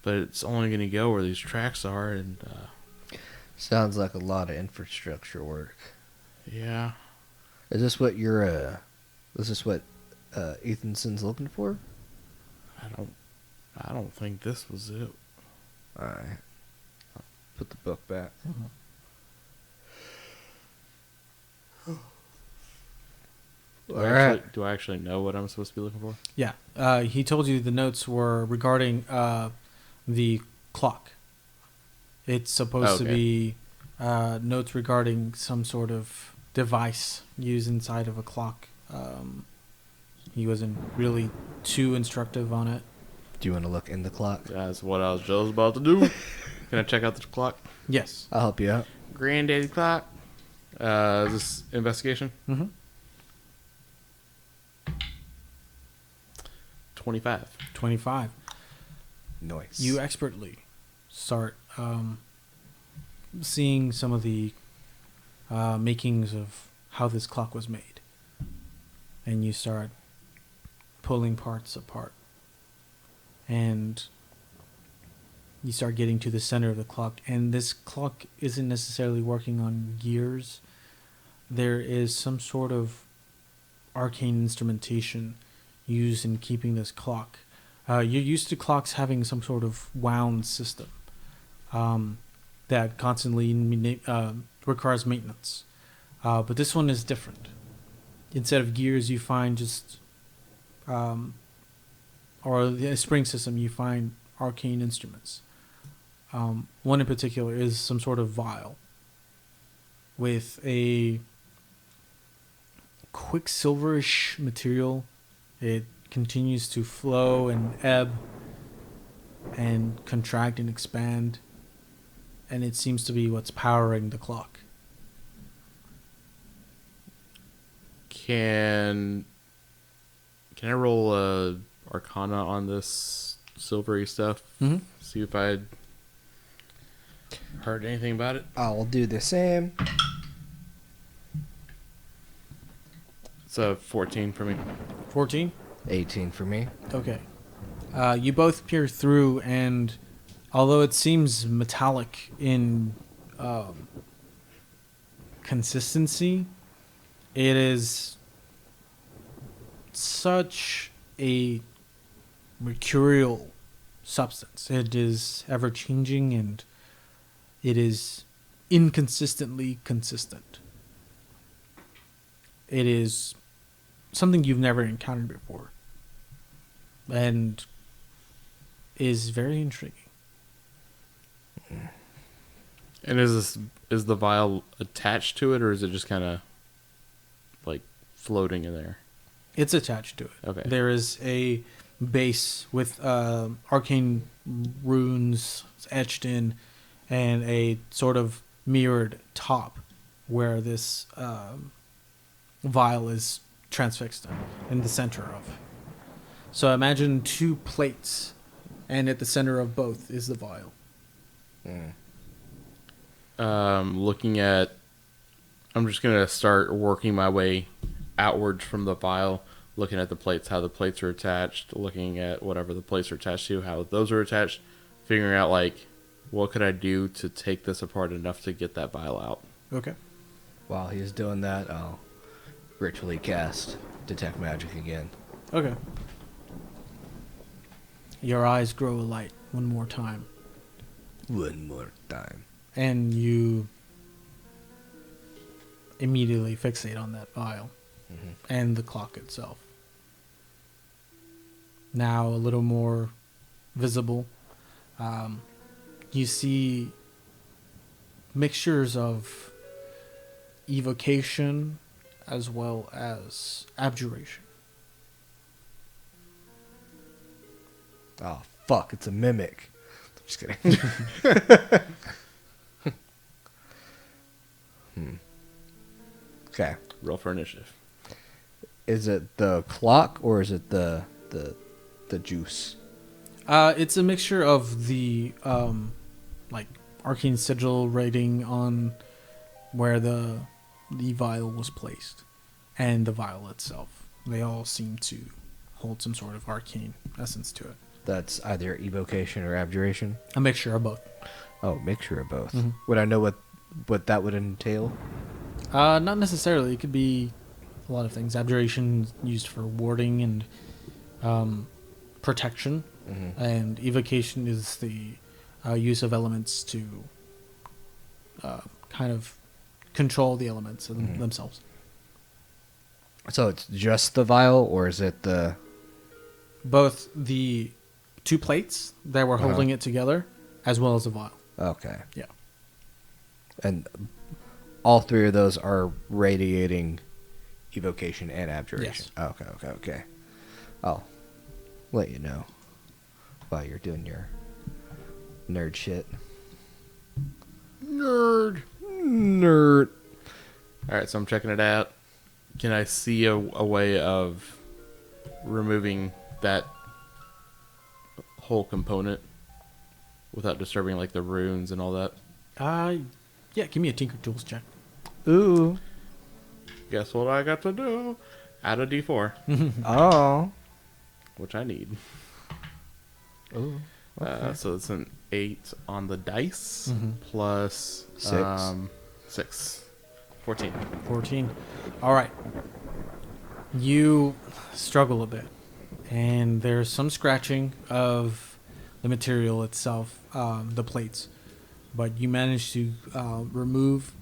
but it's only going to go where these tracks are, and Sounds like a lot of infrastructure work. yeah. Is this what you're, is this what Ethanson's looking for? I don't think this was it. Alright. Put the book back. Do I actually know what I'm supposed to be looking for? Yeah, he told you the notes were regarding the clock. It's supposed to be notes regarding some sort of device used inside of a clock. He wasn't really too instructive on it. Do you want to look in the clock? That's what I was just about to do. Can I check out the clock? Yes. I'll help you out. Granddaddy clock. Is this investigation? Mm-hmm. 25. 25. Nice. You expertly start seeing some of the makings of how this clock was made. And you start pulling parts apart. And you start getting to the center of the clock. And this clock isn't necessarily working on gears. There is some sort of arcane instrumentation used in keeping this clock. You're used to clocks having some sort of wound system that constantly requires maintenance. But this one is different. Instead of gears, you find just, or the spring system, you find arcane instruments. One in particular is some sort of vial with a quicksilverish material. It continues to flow and ebb and contract and expand, and it seems to be what's powering the clock. Can I roll a Arcana on this silvery stuff? Mm-hmm. See if I heard anything about it. I'll do the same. It's a 14 for me. 14? 18 for me. Okay. You both peer through, and although it seems metallic in consistency, it is such a mercurial substance. It is ever changing, and it is inconsistently consistent. It is something you've never encountered before, and is very intriguing. And is the vial attached to it, or is it just kind of like floating in there? It's attached to it. Okay. There is a base with arcane runes etched in, and a sort of mirrored top where this vial is transfixed in the center of. So imagine 2 plates, and at the center of both is the vial. Looking at, I'm just gonna start working my way outwards from the vial, looking at the plates, how the plates are attached, looking at whatever the plates are attached to, how those are attached, figuring out like what could I do to take this apart enough to get that vial out. Okay. While he's doing that, I'll ritually cast Detect Magic again. Okay. Your eyes grow light one more time, One more time. and you immediately fixate on that vial and the clock itself. Now a little more visible. You see mixtures of evocation as well as abjuration. Oh, fuck, it's a mimic. Just kidding. Okay. Roll for initiative. Is it the clock or is it the juice? It's a mixture of the like arcane sigil rating on where the vial was placed and the vial itself. They all seem to hold some sort of arcane essence to it. That's either evocation or abjuration? A mixture of both. Oh, mixture of both. Mhm. Would I know what that would entail? Not necessarily. It could be a lot of things. Abjuration is used for warding and protection, and evocation is the use of elements to kind of control the elements themselves. So it's just the vial, or is it the... Both the 2 plates that were holding it together, as well as the vial. Okay. Yeah. And all 3 of those are radiating evocation and abjuration? Yes. Okay. I'll let you know while you're doing your nerd shit. Nerd. Alright, so I'm checking it out. Can I see a way of removing that whole component without disturbing like the runes and all that? Yeah, give me a Tinker Tools check. Ooh. Guess what I got to do? Add a D4, Oh. which I need. Ooh. Okay. So it's an 8 on the dice plus 6. 14. 14. All right. You struggle a bit, and there's some scratching of the material itself, the plates, but you manage to remove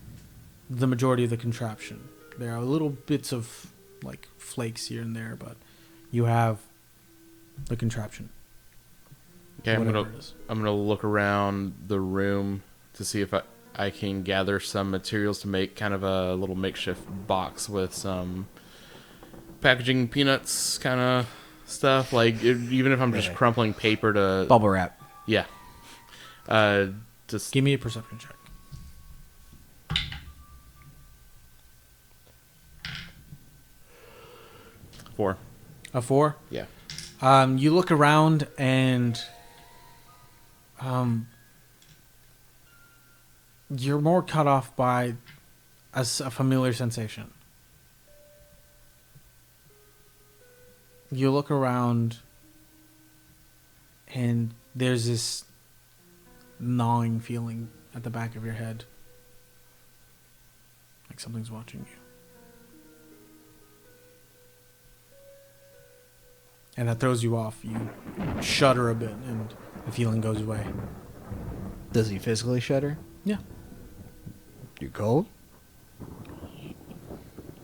the majority of the contraption. There are little bits of like flakes here and there, but you have the contraption. Okay, I'm whatever it is. gonna look around the room to see if I can gather some materials to make kind of a little makeshift box with some packaging peanuts kind of stuff. Like even if I'm just crumpling paper to Bubble wrap. yeah. Just Give me a perception check. four. A 4? Yeah. You look around and you're more cut off by a familiar sensation. You look around and there's this gnawing feeling at the back of your head. Like something's watching you. And that throws you off. You shudder a bit and the feeling goes away. Does he physically shudder? Yeah. You cold?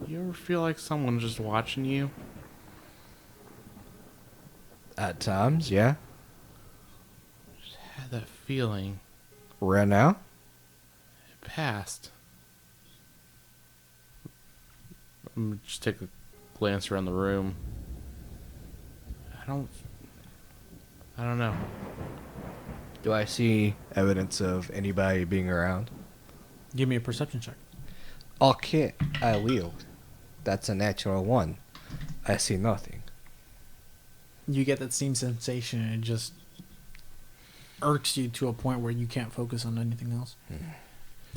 You ever feel like someone's just watching you? At times, yeah. Just had that feeling. Right now? It passed. I'm gonna just take a glance around the room. I don't I don't know. Do I see evidence of anybody being around? Give me a perception check. Okay, I will. That's a natural 1. I see nothing. You get that same sensation, and it just irks you to a point where you can't focus on anything else.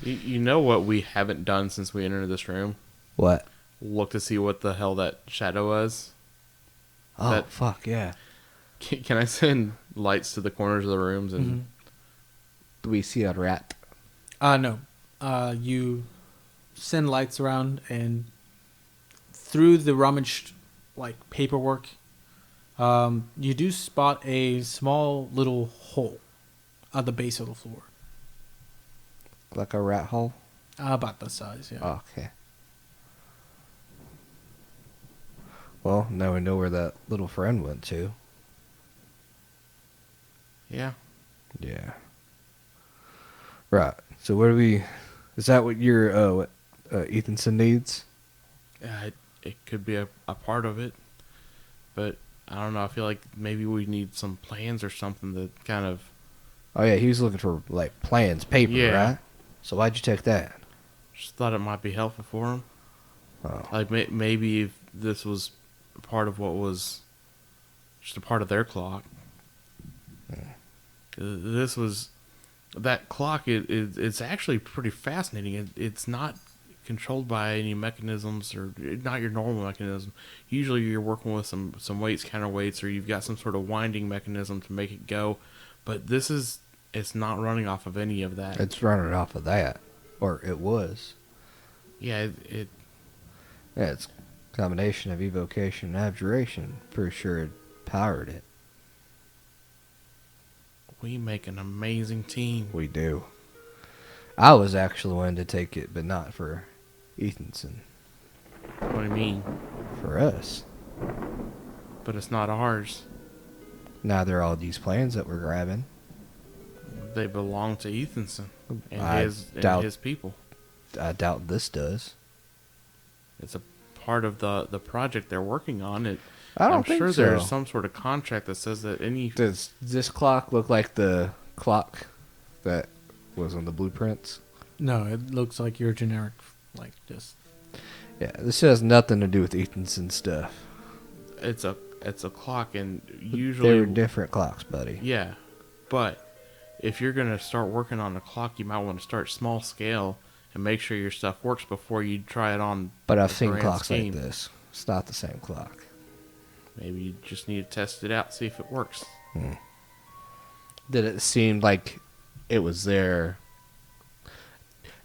You know what we haven't done since we entered this room? What? Look to see what the hell that shadow was. Oh, That- fuck, yeah. Can I send lights to the corners of the rooms and Do we see a rat? No. You send lights around, and through the rummaged paperwork, you do spot a small little hole at the base of the floor. Like a rat hole? About the size, yeah. Okay. Well, now we know where that little friend went to. yeah. Yeah. Right. So what do we... Is that what your Ethanson needs? It could be a part of it, but I don't know. I feel like maybe we need some plans or something that kind of. Oh yeah, he was looking for plans, paper, Yeah. right? So why'd you take that? Just thought it might be helpful for him. Oh. Like maybe if this was part of what was just a part of their clock. This was that clock. It's actually pretty fascinating. It's not controlled by any mechanisms or not your normal mechanism. Usually you're working with some weights, counterweights, or you've got some sort of winding mechanism to make it go. But it's not running off of any of that. It's running off of that. Or it was. Yeah, Yeah, it's a combination of evocation and abjuration. Pretty sure it powered it. we make an amazing team. We do. I was actually wanting to take it, but not for Ethanson. What do you mean? For us. But it's not ours. Neither are all these plans that we're grabbing. They belong to Ethanson and I his doubt- people. I doubt this does. It's a part of the project they're working on. I don't I'm think sure so. there's some sort of contract that says that any. Does this clock look like the clock that was on the blueprints? No, it looks like your generic, just. Yeah, this has nothing to do with Ethanson stuff. It's a clock, and They usually were different clocks, buddy. Yeah, but if you're gonna start working on a clock, you might want to start small scale and make sure your stuff works before you try it on. But I've the seen grand clocks scheme. like this. It's not the same clock. Maybe you just need to test it out, see if it works. Did it seem like it was there?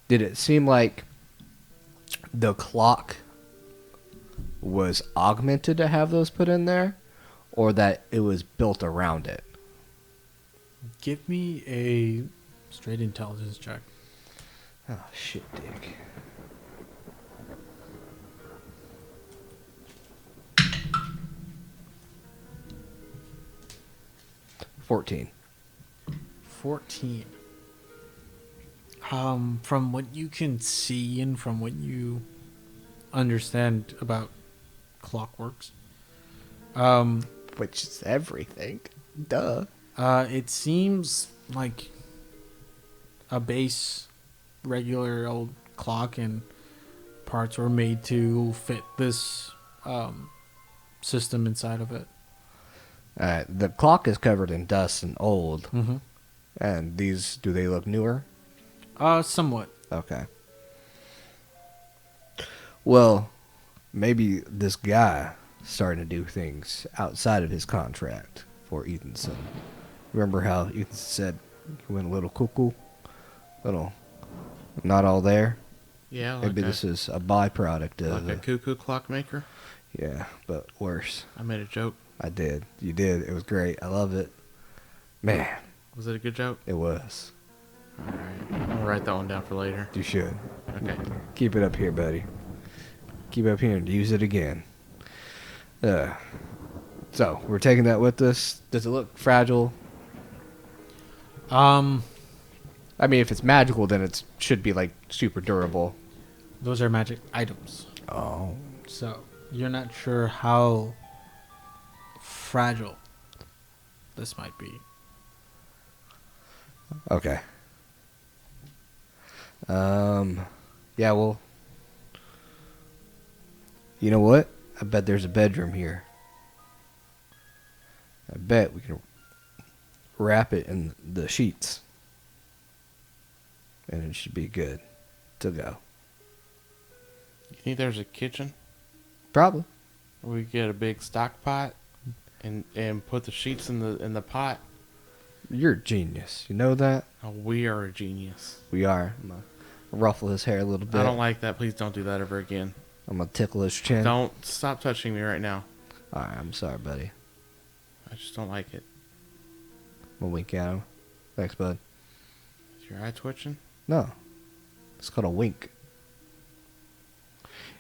Did it seem like the clock was augmented to have those put in there? Or that it was built around it? Give me a straight intelligence check. Oh, shit, Dick. $14. 14. From what you can see and from what you understand about clockworks, Which is everything. Duh. it seems like a base, regular old clock, and parts were made to fit this system inside of it. The clock is covered in dust and old. Mm-hmm. And these, do they look newer? Somewhat. Okay. Well, maybe this guy starting to do things outside of his contract for Ethanson. Remember how Ethanson said he went a little cuckoo? Little not all there? Yeah, like Maybe a, this is a byproduct of like a cuckoo clockmaker. yeah, but worse. I made a joke. I did. You did. It was great. I love it. Man, Was it a good joke? it was. All right, I'm gonna write that one down for later. You should. Okay. Keep it up here, buddy. Keep it up here and use it again. So, we're taking that with us. Does it look fragile? I mean, if it's magical, then it should be, like, super durable. Those are magic items. Oh. So, you're not sure how fragile this might be. Okay. Yeah, well, you know what? I bet there's a bedroom here. I bet we can wrap it in the sheets. And it should be good to go. You think there's a kitchen? Probably. We get a big stock pot and put the sheets in the pot. You're a genius. You know that? Oh, we are a genius. We are. I'm going to ruffle his hair a little bit. I don't like that. Please don't do that ever again. I'm going to tickle his chin. Don't stop touching me right now. Alright, I'm sorry, buddy. I just don't like it. I'm going to wink at him. Thanks, bud. Is your eye twitching? No. It's called a wink.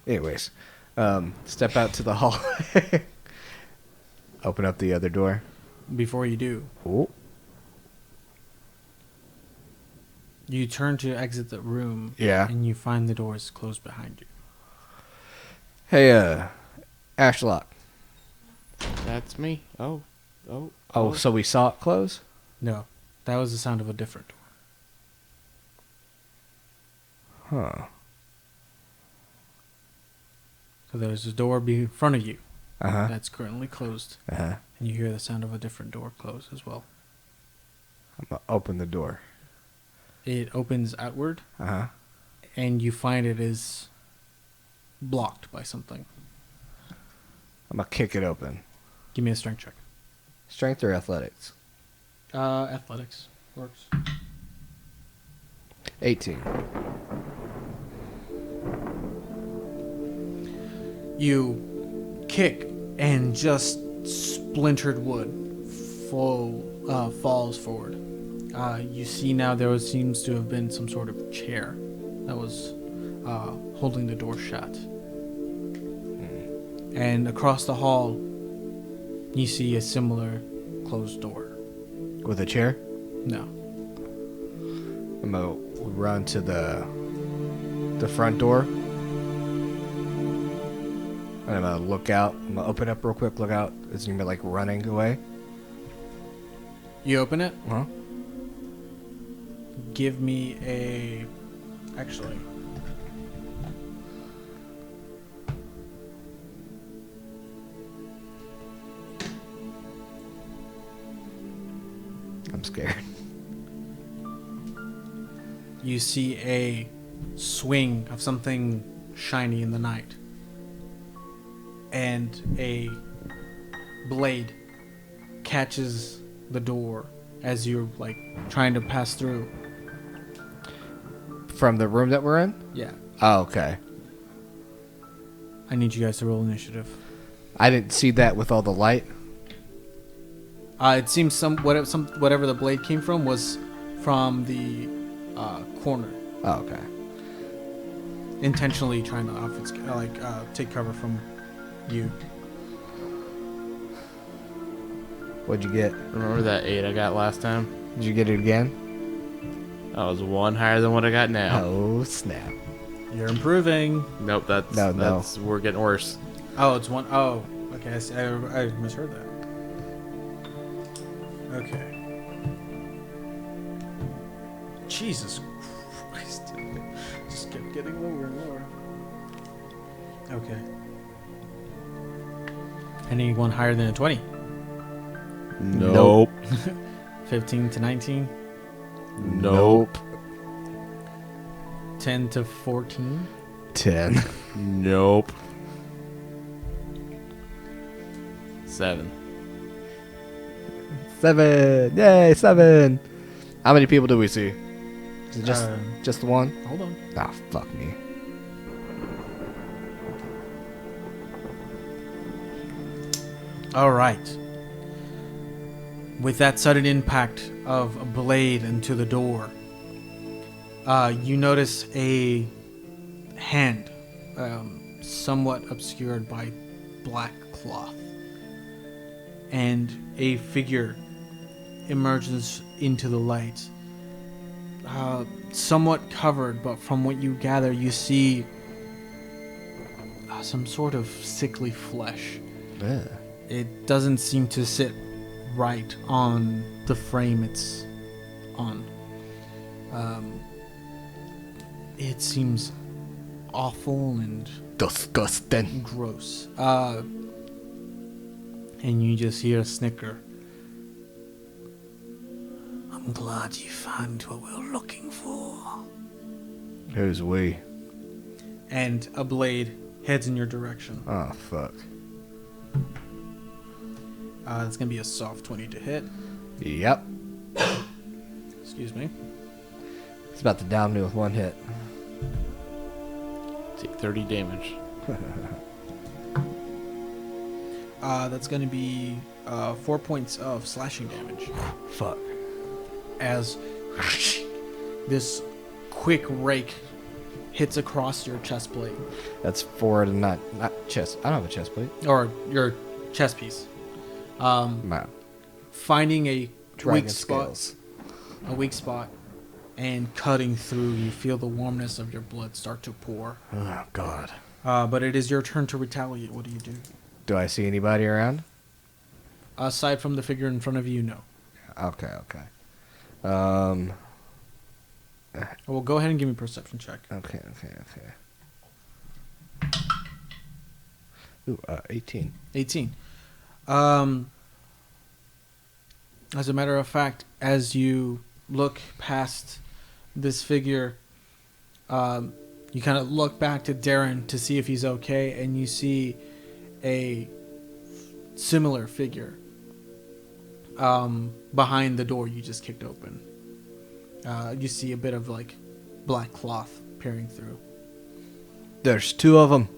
Anyways, step out to the hall. Open up the other door. Before you do, Oh. you turn to exit the room. Yeah. And you find the doors closed behind you. Hey, Ashlock. That's me. Oh. Oh, so we saw it close? No, that was the sound of a different door. Huh. So there's a door in front of you Uh-huh. that's currently closed. Uh-huh. And you hear the sound of a different door close as well. I'm going to open the door. It opens outward, Uh-huh. and you find it is blocked by something. I'm going to kick it open. Give me a strength check. Strength or athletics? Athletics works. 18. You kick, and just splintered wood falls forward. You see now there seems to have been some sort of chair that was holding the door shut. And across the hall, you see a similar closed door. With a chair? No. I'm going to run to the front door. And I'm going to look out. I'm going to open up real quick, look out. It's going to be like running away. You open it. Huh? Give me a... Actually... I'm scared. You see a swing of something shiny in the night. And a blade catches the door as you're like trying to pass through. From the room that we're in? Yeah. Oh, okay. I need you guys to roll initiative. I didn't see that with all the light. It seems whatever the blade came from was from the corner. Oh, okay. Intentionally trying to take cover from you. What'd you get? Remember that 8 I got last time? Did you get it again? That was 1 higher than what I got now. Oh, snap. You're improving. Nope, that's No. we're getting worse. Oh, it's 1. Oh, okay. I misheard that. Okay. Jesus Christ. Just kept getting lower and lower. Okay. Anyone higher than a 20? Nope. 15 to 19? Nope. 10 to 14? 10. Nope. 7. 7. Yay, 7. How many people do we see? Is it just the one? Hold on. Ah, fuck me. All right. With that sudden impact of a blade into the door, you notice a hand, somewhat obscured by black cloth, and a figure emerges into the light, somewhat covered, but from what you gather, you see some sort of sickly flesh. Yeah. It doesn't seem to sit right on the frame it's on. It seems awful and Disgusting. gross. And you just hear a snicker. I'm glad you found what we're looking for. Who's we? And a blade heads in your direction. Oh, fuck. It's going to be a soft 20 to hit. Yep. Excuse me. It's about to down me with one hit. Take 30 damage. That's going to be 4 points of slashing damage. Fuck. As this quick rake hits across your chest plate. That's forward and not chest. I don't have a chest plate. Or your chest piece. No. Finding a Dragon weak scales. spot. A weak spot. And cutting through, you feel the warmness of your blood start to pour. Oh, God. But it is your turn to retaliate. What do you do? Do I see anybody around? Aside from the figure in front of you, no. Okay. Well, go ahead and give me a perception check. Okay. Ooh, 18. 18. As a matter of fact, as you look past this figure, you kind of look back to Darren to see if he's okay, and you see a similar figure behind the door you just kicked open. You see a bit of like black cloth peering through. There's two of them.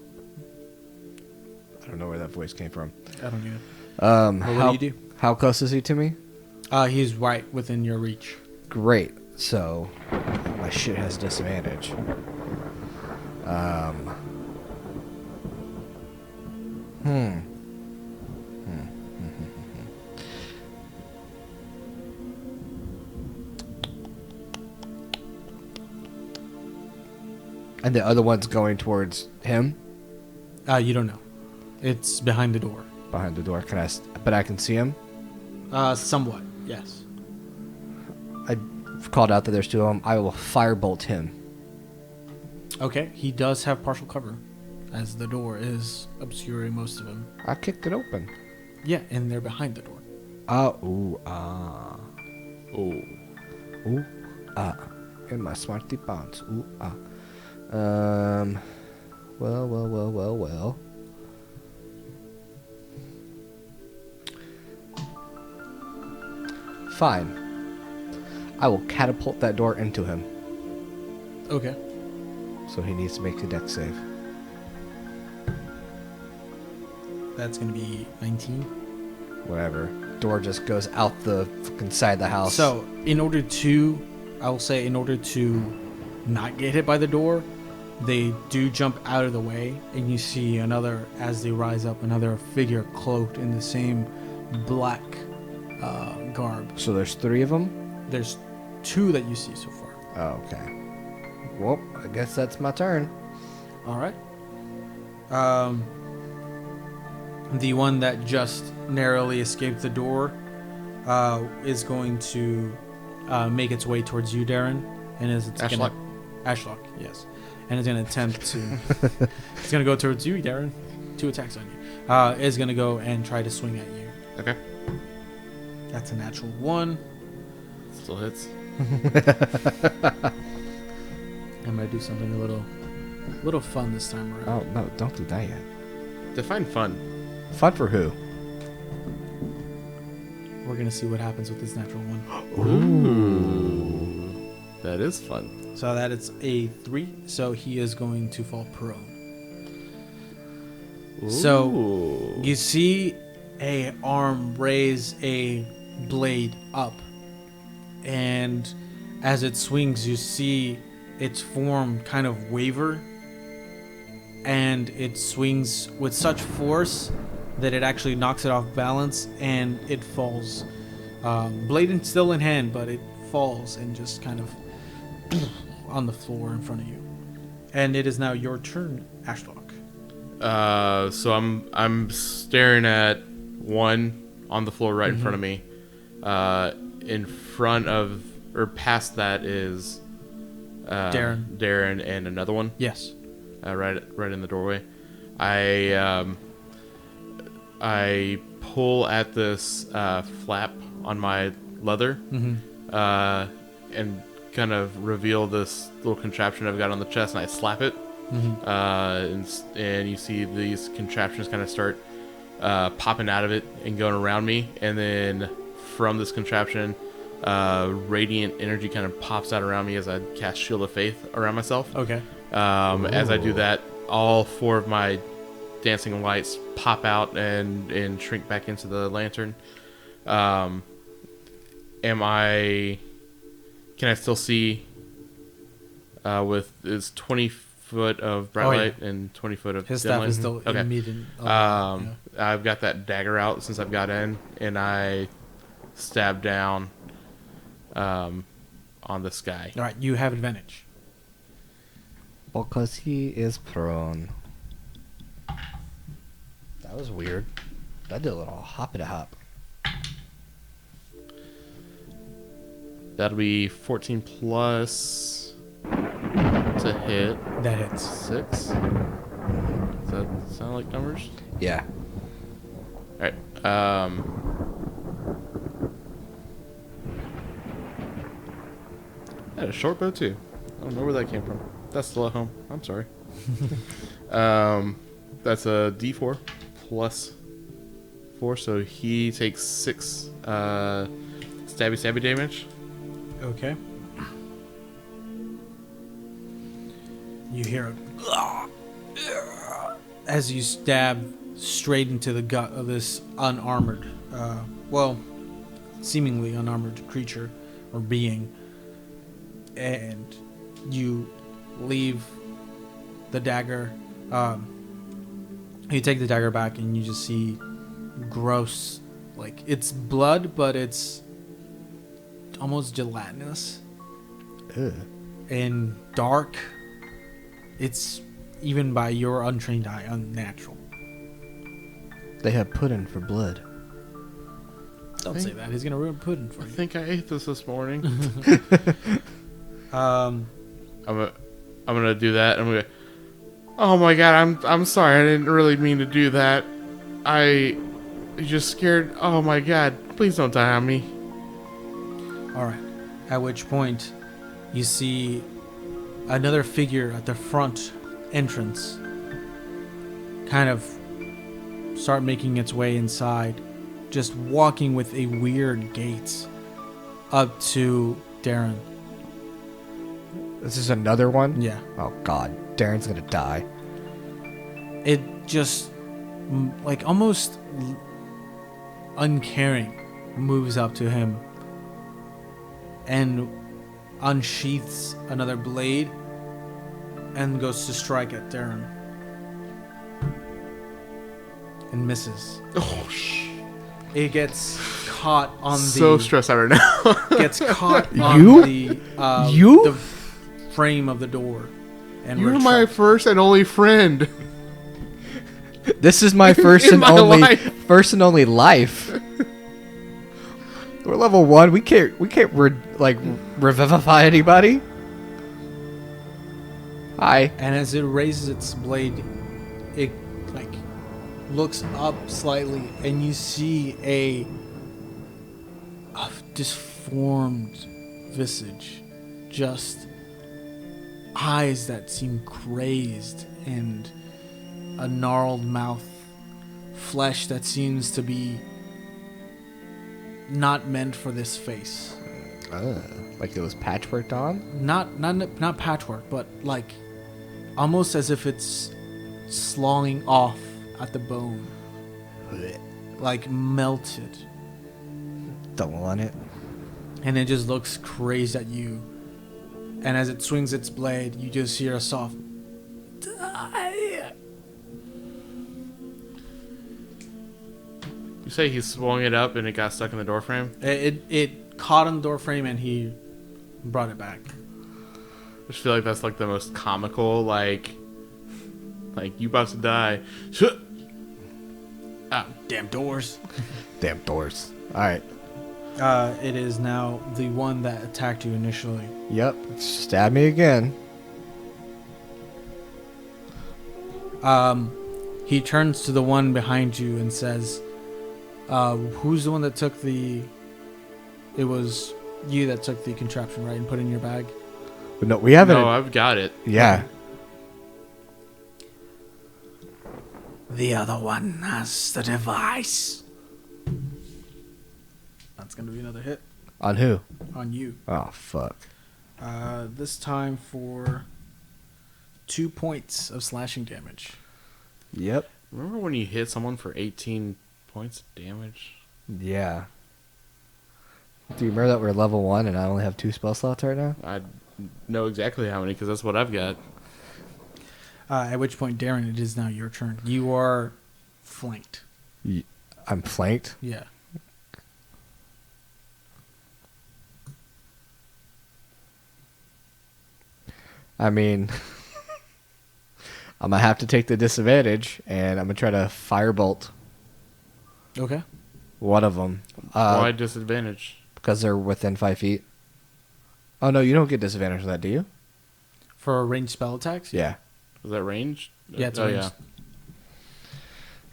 I don't know where that voice came from. I don't get it. Well, what do you do? How close is he to me? He's right within your reach. Great. So, my shit has disadvantage. And the other one's going towards him? You don't know. It's behind the door. Behind the door. But I can see him? Somewhat, yes. I've called out that there's two of them. I will firebolt him. Okay, he does have partial cover, as the door is obscuring most of him. I kicked it open. Yeah, and they're behind the door. Ooh. In my smarty pants. Ooh, Well. Fine. I will catapult that door into him. Okay. So he needs to make a dex save. That's going to be 19. Whatever. Door just goes out the fucking side of the house. So, in order to not get hit by the door, they do jump out of the way, and you see another, as they rise up, another figure cloaked in the same black garb. So there's three of them? There's two that you see so far. Oh, okay. Well, I guess that's my turn. All right. The one that just narrowly escaped the door is going to make its way towards you, Darren, and Ashlock. Ashlock, yes, and is going to attempt to. It's going to go towards you, Darren. 2 attacks on you. Is going to go and try to swing at you. Okay. That's a natural 1. Still hits. I'm going to do something a little fun this time around. Oh, no, don't do that yet. Define fun. Fun for who? We're going to see what happens with this natural 1. Ooh. That is fun. So that it's a 3, so he is going to fall prone. Ooh. So you see a arm raise a blade up, and as it swings, you see its form kind of waver, and it swings with such force that it actually knocks it off balance, and it falls. Blade still in hand, but it falls and just kind of on the floor in front of you. And it is now your turn, Ashlock. So I'm staring at one on the floor right in front of me, In front of or past that is Darren and another one. Yes. Right in the doorway. I pull at this flap on my leather, and kind of reveal this little contraption I've got on the chest, and I slap it. And you see these contraptions kind of start popping out of it and going around me, and then from this contraption, radiant energy kind of pops out around me as I cast Shield of Faith around myself. Okay. As I do that, all 4 of my dancing lights pop out and shrink back into the lantern. Can I still see with it's 20 foot of bright light and 20 foot of his dim staff light? is still Okay. immediate. I've got that dagger out since I've got in, and I stab down on this guy. All right, you have advantage. Because he is prone. That was weird. That did a little hop. That'll be 14 plus to hit. That hits. 6. Does that sound like numbers? Yeah. Alright. I had a short bow too. I don't know where that came from. That's still at home. I'm sorry. That's a D4 plus 4, so he takes 6 stabby damage. Okay. You hear a as you stab straight into the gut of this unarmored, seemingly unarmored creature or being, and you leave the dagger. You take the dagger back, and you just see gross, like it's blood, but it's almost gelatinous. Ugh. And dark. It's, even by your untrained eye, unnatural. They have pudding for blood. Don't say that. He's gonna ruin pudding for I you. think I ate this morning. Um, I'm gonna do that. I'm gonna. Oh my god! I'm sorry. I didn't really mean to do that. I just scared. Oh my god! Please don't die on me. all right. At which point, you see another figure at the front entrance kind of start making its way inside, just walking with a weird gait up to Darren. This is another one? Yeah. Oh, God. Darren's gonna die. It just, like, almost uncaring, moves up to him and unsheaths another blade and goes to strike at Darren. And misses. Oh It gets caught on so the... stressed out right now. Gets caught on You? the frame of the door. And You're my first and only friend. This is my In first my life. and only life. We're level 1. We can't revivify anybody. Hi. And as it raises its blade, it like looks up slightly, and you see a disformed visage, just eyes that seem crazed, and a gnarled mouth, flesh that seems to be not meant for this face. Like it was patchworked on? Not patchwork, but like almost as if it's slawing off at the bone, like melted, Don't want it. and it just looks crazed at you. And as it swings its blade, you just hear a soft die. You say he swung it up and it got stuck in the doorframe? It caught on the door frame, and he brought it back. I just feel like that's like the most comical, like you about to die. Ah, damn doors. Damn doors. Alright. It is now the one that attacked you initially. Yep. Stab me again. He turns to the one behind you and says, who's the one that took the... It was you that took the contraption, right, and put it in your bag? But no, we haven't. No, I've got it. Yeah. The other one has the device. That's going to be another hit On who? on you. Oh, fuck. This time for 2 points of slashing damage. Yep. Remember when you hit someone for 18 points of damage? Yeah. Do you remember that we're level 1 and I only have 2 spell slots right now? I know exactly how many because that's what I've got. At which point, Darren, it is now your turn. You are flanked. I'm flanked? Yeah. I mean, I'm going to have to take the disadvantage, and I'm going to try to firebolt Okay. one of them. Why disadvantage? Because they're within 5 feet. Oh, no, you don't get disadvantage on that, do you? For ranged spell attacks? Yeah. Is that ranged? Yeah, it's oh, ranged.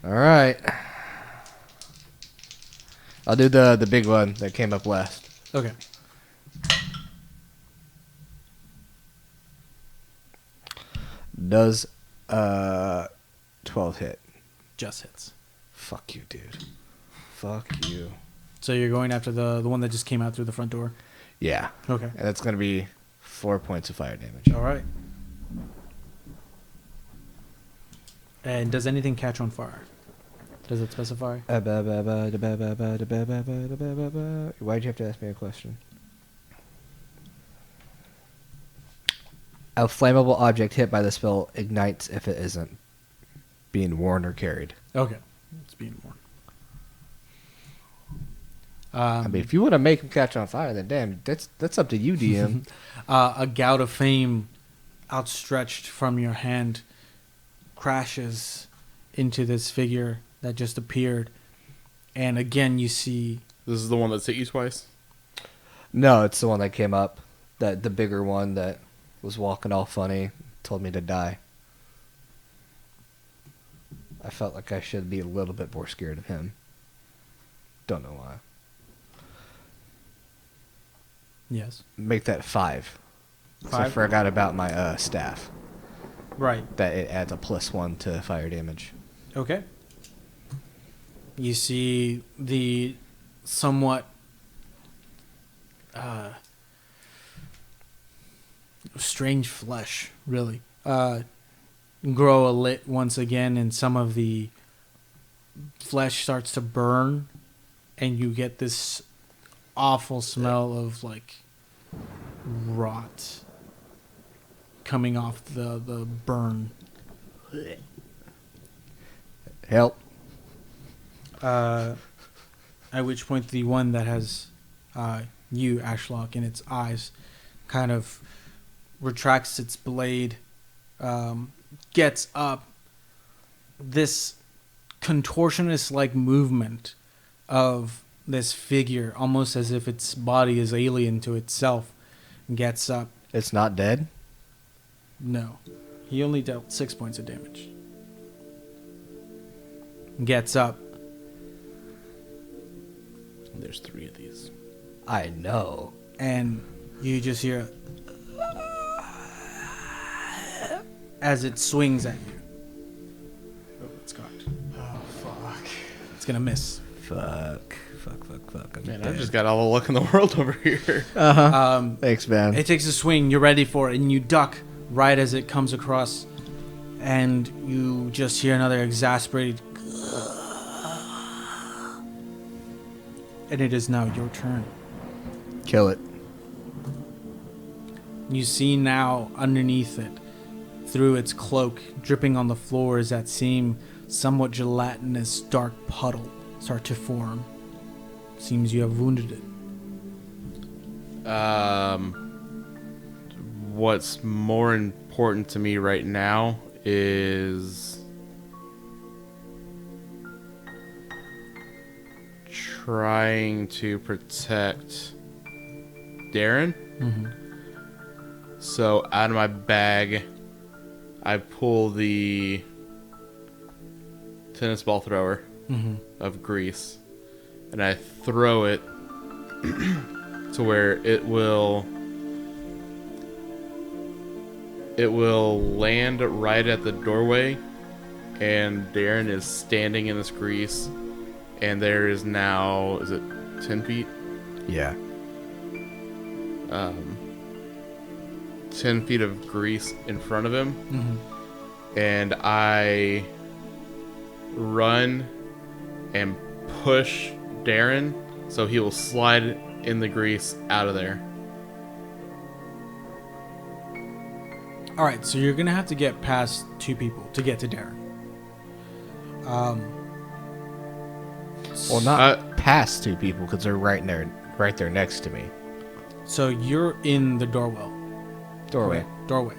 All right. I'll do the big one that came up last. Okay. Does 12 hit? Just hits. Fuck you, dude. Fuck you. So you're going after the one that just came out through the front door? Yeah. Okay. And that's going to be 4 points of fire damage. All right. And does anything catch on fire? Does it specify? Why'd you have to ask me a question? A flammable object hit by the spell ignites if it isn't being worn or carried. Okay. It's being worn. I mean, if you want to make him catch on fire, then damn, that's up to you, DM. A gout of flame outstretched from your hand crashes into this figure that just appeared. And again, you see... This is the one that's hit you twice? No, it's the one that came up. The bigger one that was walking all funny, told me to die. I felt like I should be a little bit more scared of him. Don't know why. Yes. Make that 5. 'Cause I 5? forgot about my staff. Right. That it adds a +1 to fire damage. Okay. You see the somewhat strange flesh, really, grow a lit once again, and some of the flesh starts to burn, and you get this awful smell of like rot coming off the burn. Help. At which point the one that has you, Ashlock, in its eyes kind of retracts its blade, gets up. This contortionist-like movement of this figure, almost as if its body is alien to itself, gets up. It's not dead? No. He only dealt 6 points of damage. Gets up. There's 3 of these. I know. And you just hear as it swings at you. Oh, it's cocked. Oh, fuck. It's gonna miss. Fuck. I'm Man, dead. I've just got all the luck in the world over here. Uh-huh. Thanks, man. It takes a swing. You're ready for it, and you duck right as it comes across, and you just hear another exasperated. And it is now your turn. Kill it. You see now underneath it, through its cloak, dripping on the floor, is that same somewhat gelatinous dark puddle start to form. Seems you have wounded it. What's more important to me right now is trying to protect Darren. Mm-hmm. So out of my bag, I pull the tennis ball thrower of grease, and I throw it to where it will land right at the doorway, and Darren is standing in this grease, and there is now, is it 10 feet? Yeah. 10 feet of grease in front of him. Mm-hmm. And I run and push Darren so he will slide in the grease out of there. All right, so you're gonna have to get past 2 people to get to Darren. Well, not past 2 people because they're right there next to me. So you're in the doorway. Doorway. Doorway.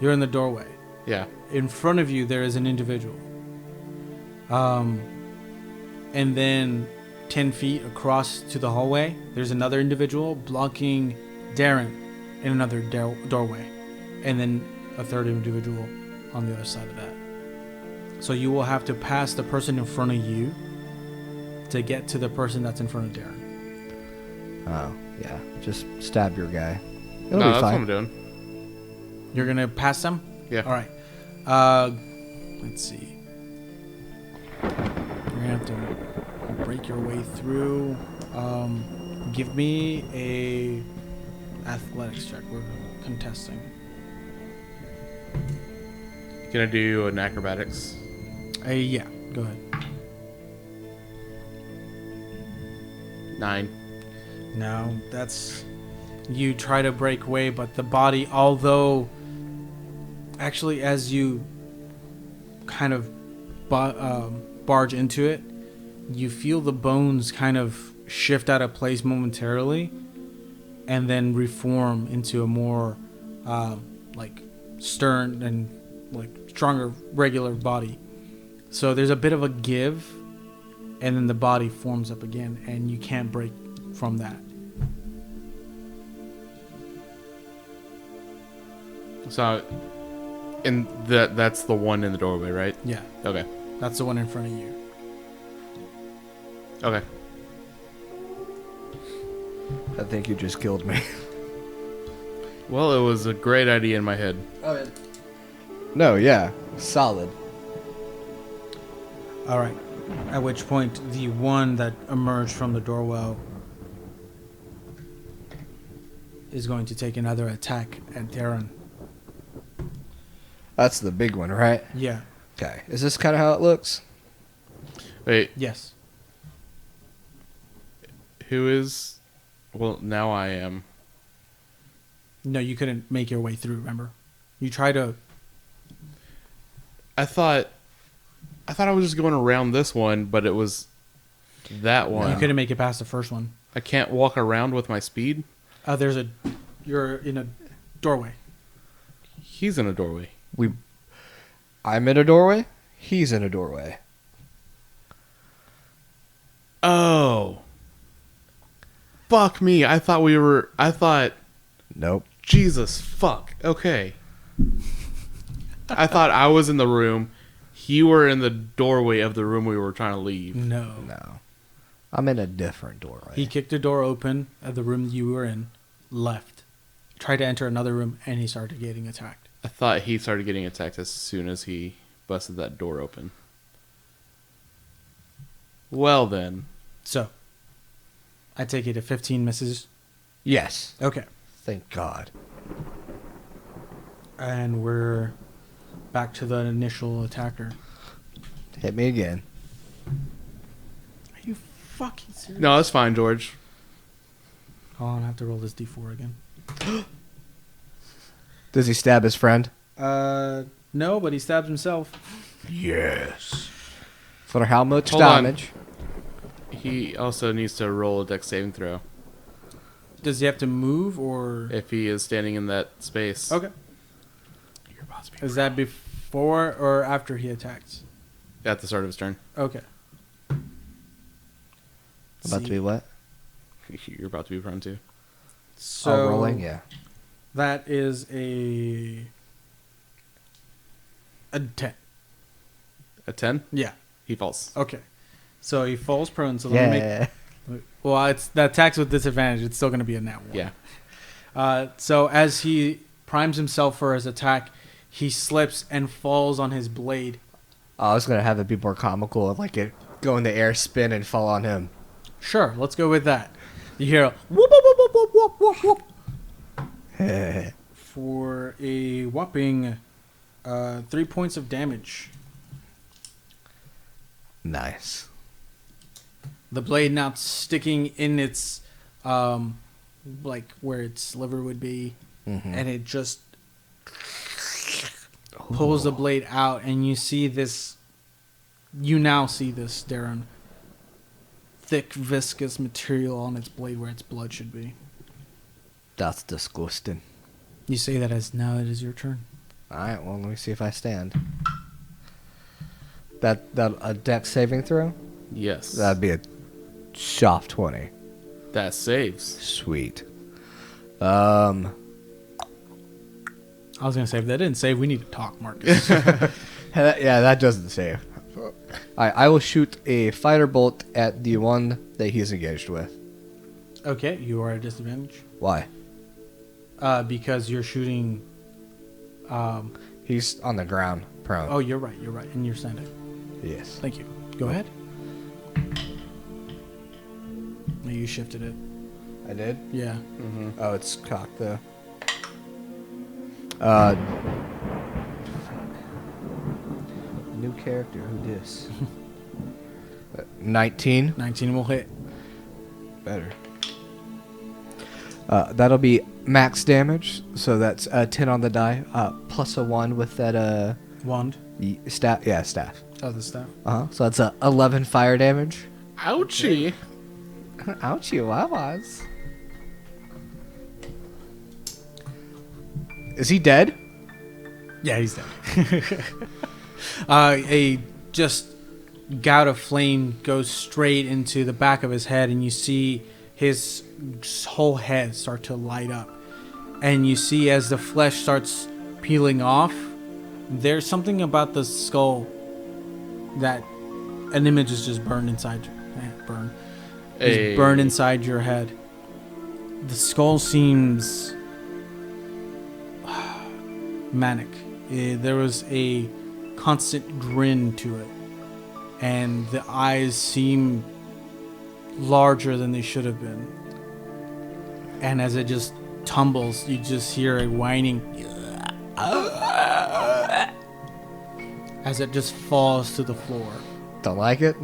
You're in the doorway. Yeah. In front of you, there is an individual. And then 10 feet across to the hallway, there's another individual blocking Darren in another doorway. And then a third individual on the other side of that. So you will have to pass the person in front of you to get to the person that's in front of Darren. Oh, yeah. Just stab your guy. It'll No, be that's fine. what I'm doing. You're going to pass them? Yeah. All right. Let's see. You're going to have to break your way through. Give me a athletics check. We're contesting. Can I do an acrobatics? Yeah, go ahead. 9. No, that's... You try to break away, but the body, although... Actually, as you kind of barge into it, you feel the bones kind of shift out of place momentarily and then reform into a more like stern and like stronger regular body. So there's a bit of a give, and then the body forms up again, and you can't break from that. So, and that's the one in the doorway, right? Yeah, Okay. that's the one in front of you. Okay. I think you just killed me. Well, it was a great idea in my head. Oh, yeah. No, yeah. Solid. All right. At which point, the one that emerged from the doorway is going to take another attack at Darren. That's the big one, right? Yeah. Okay. Is this kind of how it looks? Wait, Yes. who is... Well, now I am. No, you couldn't make your way through, remember? You tried to... I thought I was just going around this one, but it was that one. You couldn't make it past the first one. I can't walk around with my speed. You're in a doorway. He's in a doorway. I'm in a doorway. He's in a doorway. Oh. Fuck me. I thought... Nope. Jesus, fuck. Okay. I thought I was in the room. You were in the doorway of the room we were trying to leave. No. I'm in a different doorway. He kicked the door open of the room you were in, left, tried to enter another room, and he started getting attacked. I thought he started getting attacked as soon as he busted that door open. Well then. So, I take it if 15 misses. Yes. Okay. Thank God. And we're back to the initial attacker. Hit me again. Are you fucking serious? No, that's fine, George. Hold on, I have to roll this d4 again. Does he stab his friend? No, but he stabs himself. Yes. For how much Hold on. damage? He also needs to roll a dex saving throw Does he have to move, or... if he is standing in that space. Okay. Is that before or after he attacks? At the start of his turn. Okay. About to be what? You're about to be prone to. So rolling, yeah. That is a 10. A 10? Yeah. He falls. Okay. So he falls prone. So let me Yeah. make. Well, it's the attacks with disadvantage. It's still going to be a nat 1. Yeah. So as he primes himself for his attack, he slips and falls on his blade. I was gonna have it be more comical, like it go in the air, spin, and fall on him. Sure, let's go with that. You hear a whoop, whoop, whoop, whoop, whoop, whoop, whoop. For a whopping 3 points of damage. Nice. The blade now sticking in its, like where its liver would be, and it just pulls the blade out, and you see this. You now see this, Darren. Thick, viscous material on its blade where its blood should be. That's disgusting. You say that as now it is your turn. Alright, well, let me see if I stand. That a dex saving throw? Yes. That'd be a soft 20. That saves. Sweet. I was going to say, if that didn't save, we need to talk, Marcus. Yeah, that doesn't save. Alright, I will shoot a fighter bolt at the one that he's engaged with. Okay, you are at a disadvantage. Why? Because you're shooting... He's on the ground, prone. Oh, you're right, and you're standing. Yes. Thank you. Go ahead. No, you shifted it. I did? Yeah. Mm-hmm. Oh, it's cocked though. New character, who dis? 19. 19 will hit. Better. That'll be max damage, so that's 10 on the die, plus a 1 with that Wand. staff. Yeah, staff. Oh, the staff. So that's 11 fire damage. Ouchie. Ouchie, wawas. Is he dead? Yeah, he's dead. A just gout of flame goes straight into the back of his head, and you see his whole head start to light up. And you see as the flesh starts peeling off, there's something about the skull that an image is just burned inside burned inside your head. The skull seems manic. There was a constant grin to it, and the eyes seem larger than they should have been. And as it just tumbles, you just hear a whining as it just falls to the floor. Don't like it.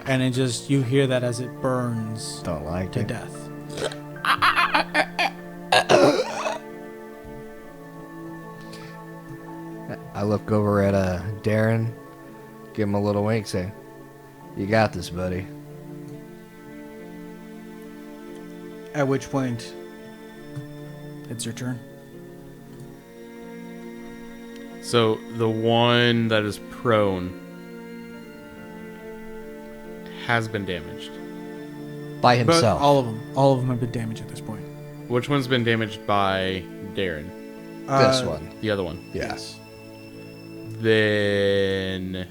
And it just, you hear that as it burns Don't like to it. death. I look over at Darren, give him a little wink, say, "You got this, buddy." At which point, it's your turn. So the one that is prone has been damaged. By But himself. all of them have been damaged at this point. Which one's been damaged by Darren? This one. The other one. Yes. Then...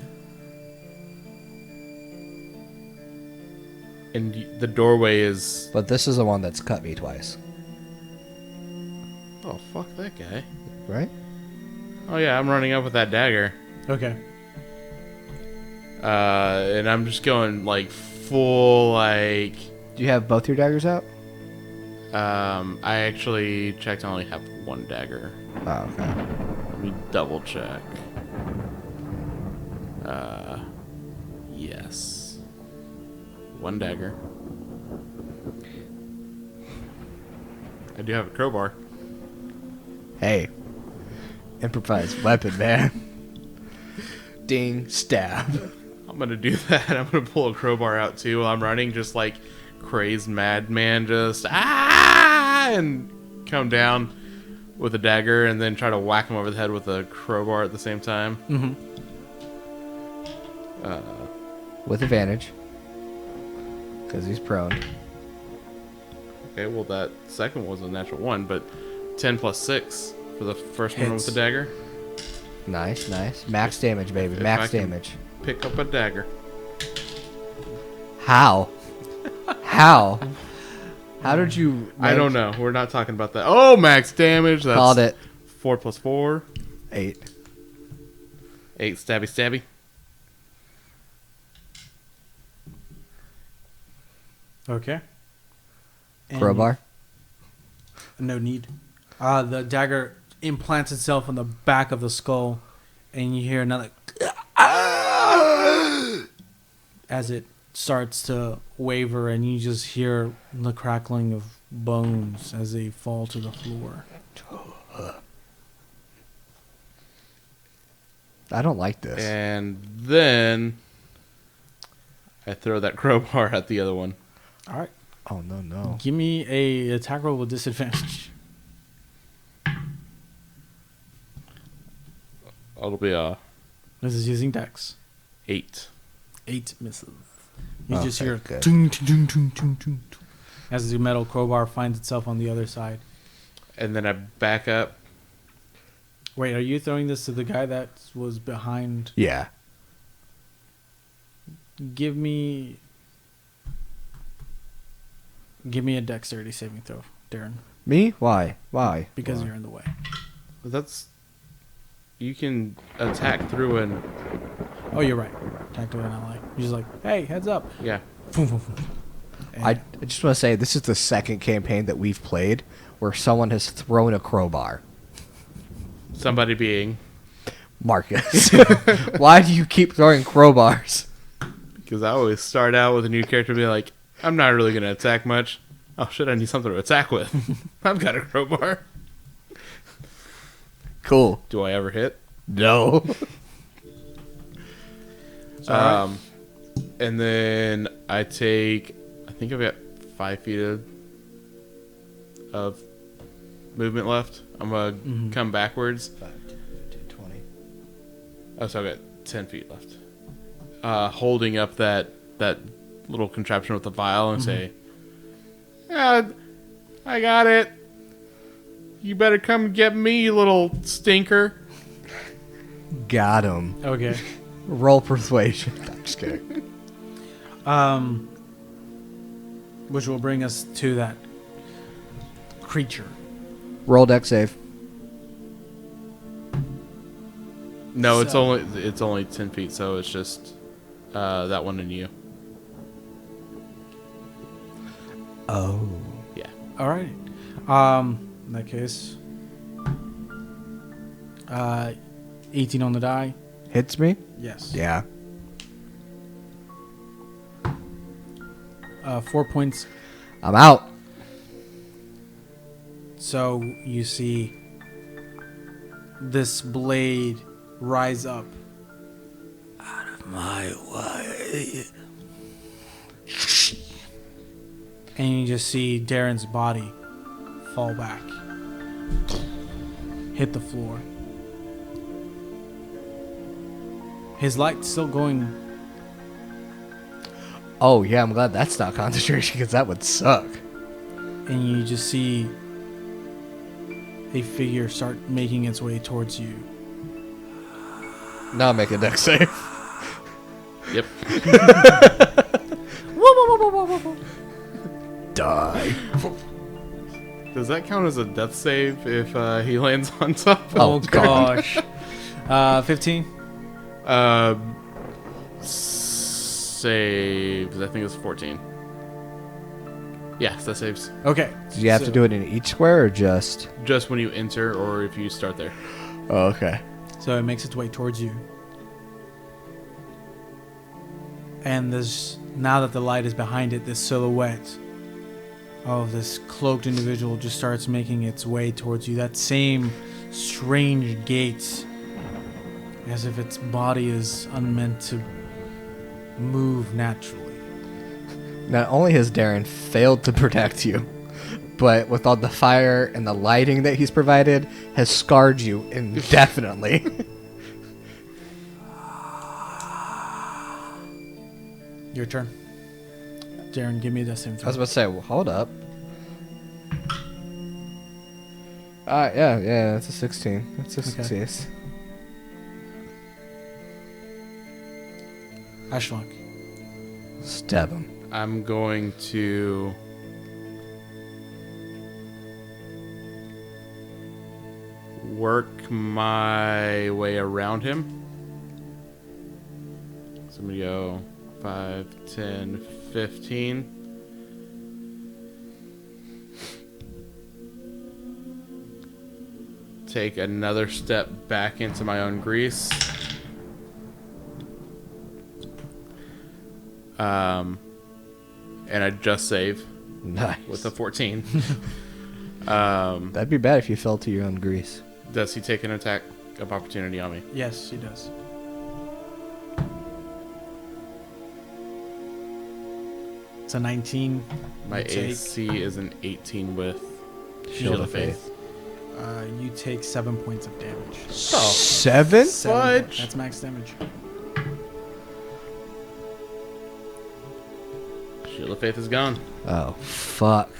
And the doorway is... But this is the one that's cut me twice. Oh, fuck that guy. Right? Oh, yeah, I'm running up with that dagger. Okay. And I'm just going, like, full, like... Do you have both your daggers out? I actually checked. I only have one dagger. Oh, okay. Let me double check. Yes. One dagger. I do have a crowbar. Hey. Improvised weapon, man. Ding, stab. I'm gonna do that. I'm gonna pull a crowbar out too while I'm running, just like crazed madman, just and come down with a dagger and then try to whack him over the head with a crowbar at the same time. Mm-hmm. With advantage. Because he's prone. Okay, well that second was a natural 1, but 10 plus 6 for the first one with Hits. the dagger. Nice, nice. Max damage, baby. If I Max can damage. Pick up a dagger. How? How? How did you... I don't know. We're not talking about that. Oh, max damage. That's Called it. 4 plus 4. 8. 8 stabby stabby. Okay. And Crowbar. No need. The dagger implants itself in the back of the skull, and you hear another as it starts to waver, and you just hear the crackling of bones as they fall to the floor. I don't like this. And then I throw that crowbar at the other one. All right. Oh, no, no. Give me a attack roll with disadvantage. It'll be a This is using dex. 8. 8 misses. You just Okay, hear good. tung, tung, tung, tung, tung, tung, as the metal crowbar finds itself on the other side. And then I back up. Wait, are you throwing this to the guy that was behind? Yeah. Give me a dexterity saving throw, Darren, Me? Why? Why? because Why? you're in the way. That's... You can attack through and... Oh, you're right. Attack to an ally. You're just like, hey, heads up. Yeah. Boom, boom, boom. And I just want to say, this is the second campaign that we've played where someone has thrown a crowbar. Somebody being... Marcus. Why do you keep throwing crowbars? Because I always start out with a new character and be like, I'm not really going to attack much. Oh shit, I need something to attack with. I've got a crowbar. Cool. Do I ever hit? No. alright. And then I take, I think I've got 5 feet of movement left. I'm going to come backwards. 5, 20. Oh, so I've got 10 feet left. Holding up that little contraption with the vial and say, I got it. You better come get me, you little stinker. Got him. Okay. Roll persuasion. I'm just kidding. Which will bring us to that creature. Roll deck save. No, it's So- only 10 feet, so it's just that one and you. Oh. Yeah. All right. In that case, 18 on the die. Hits me? Yes. Yeah. 4 points. I'm out. So you see this blade rise up. Out of my way. And you just see Darren's body fall back. Hit the floor. His light's still going. Oh, yeah, I'm glad that's not concentration because that would suck. And you just see a figure start making its way towards you. Now make a deck save. Yep. Die. Does that count as a death save if he lands on top? Oh, gosh. 15? Saves. I think it's 14. Yes, that saves. Okay. Do you have to So- do it in each square or just? Just when you enter or if you start there. Oh, okay. So it makes its way towards you. And this, now that the light is behind it, this silhouette of this cloaked individual just starts making its way towards you. That same strange gait, as if its body is unmeant to move naturally. Not only has Darren failed to protect you, but with all the fire and the lighting that he's provided, has scarred you indefinitely. Your turn. Darren, give me the same I thing. was about to say, well, hold up. Yeah, that's a 16. That's a success. Ashlock. Stab him. I'm going to work my way around him. So I'm going to go 5, 10, 15. Take another step back into my own grease. And I just save Nice. with a 14. That'd be bad if you fell to your own grease. Does he take an attack of opportunity on me? Yes, he does. It's a 19. My You take- AC is an 18 with Shield of Faith. You take 7 points of damage. 7? 7 points. That's max damage. Shield of Faith is gone. Oh, fuck.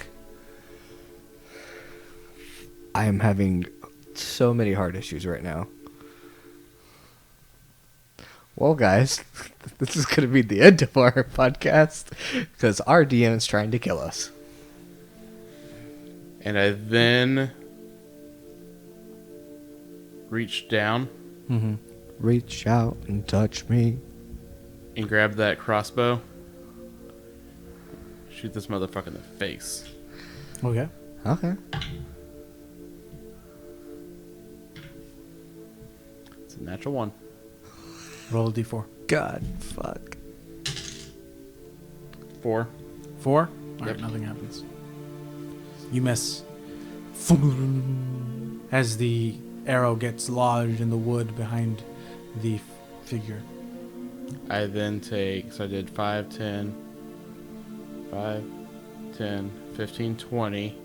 I am having so many heart issues right now. Well, guys, this is going to be the end of our podcast because our DM is trying to kill us. And I then reach down Mm-hmm. Reach out and touch me. and grab that crossbow. Shoot this motherfucker in the face. Okay. Okay. It's a natural 1. Roll a d4. God, fuck. 4. 4? Yep. Alright, nothing happens. You miss. As the arrow gets lodged in the wood behind the figure. I then take, so I did 5, 10, 15, 20.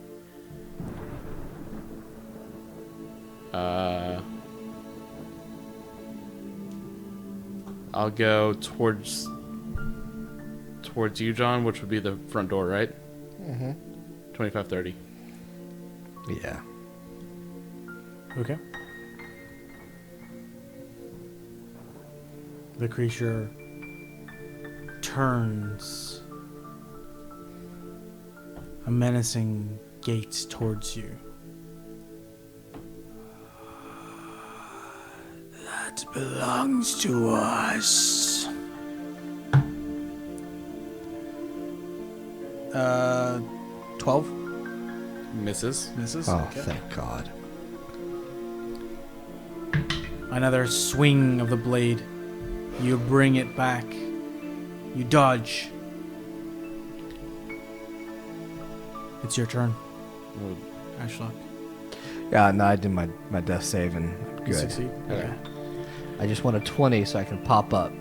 I'll go towards you, John, which would be the front door, right? Mm-hmm. 25, 30. Yeah. Okay. The creature turns a menacing gaze towards you. That belongs to us. 12 Misses. misses. Oh, Okay. thank God. Another swing of the blade. You bring it back. You dodge. It's your turn, Well, Ashlock. Yeah, no, I did my death save and You good. succeed. Okay. I just want a 20 so I can pop up.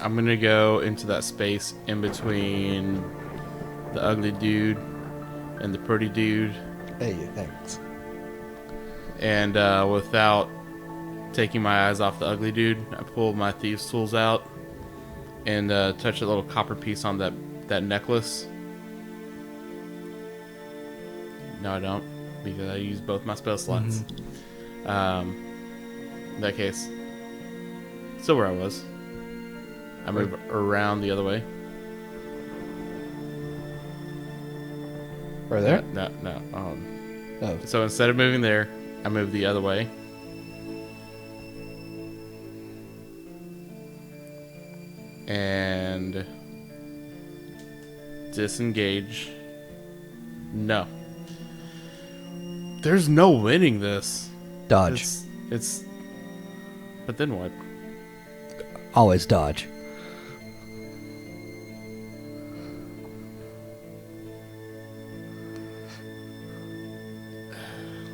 I'm going to go into that space in between the ugly dude and the pretty dude. Hey, thanks. And without taking my eyes off the ugly dude, I pull my thieves' tools out and touch a little copper piece on that necklace. No, I don't, because I use both my spell slots. In that case, still where I was. I move around the other way. Right there? No. Oh. So instead of moving there, I move the other way. And disengage. No. There's no winning this. Dodge. It's but then what? Always dodge.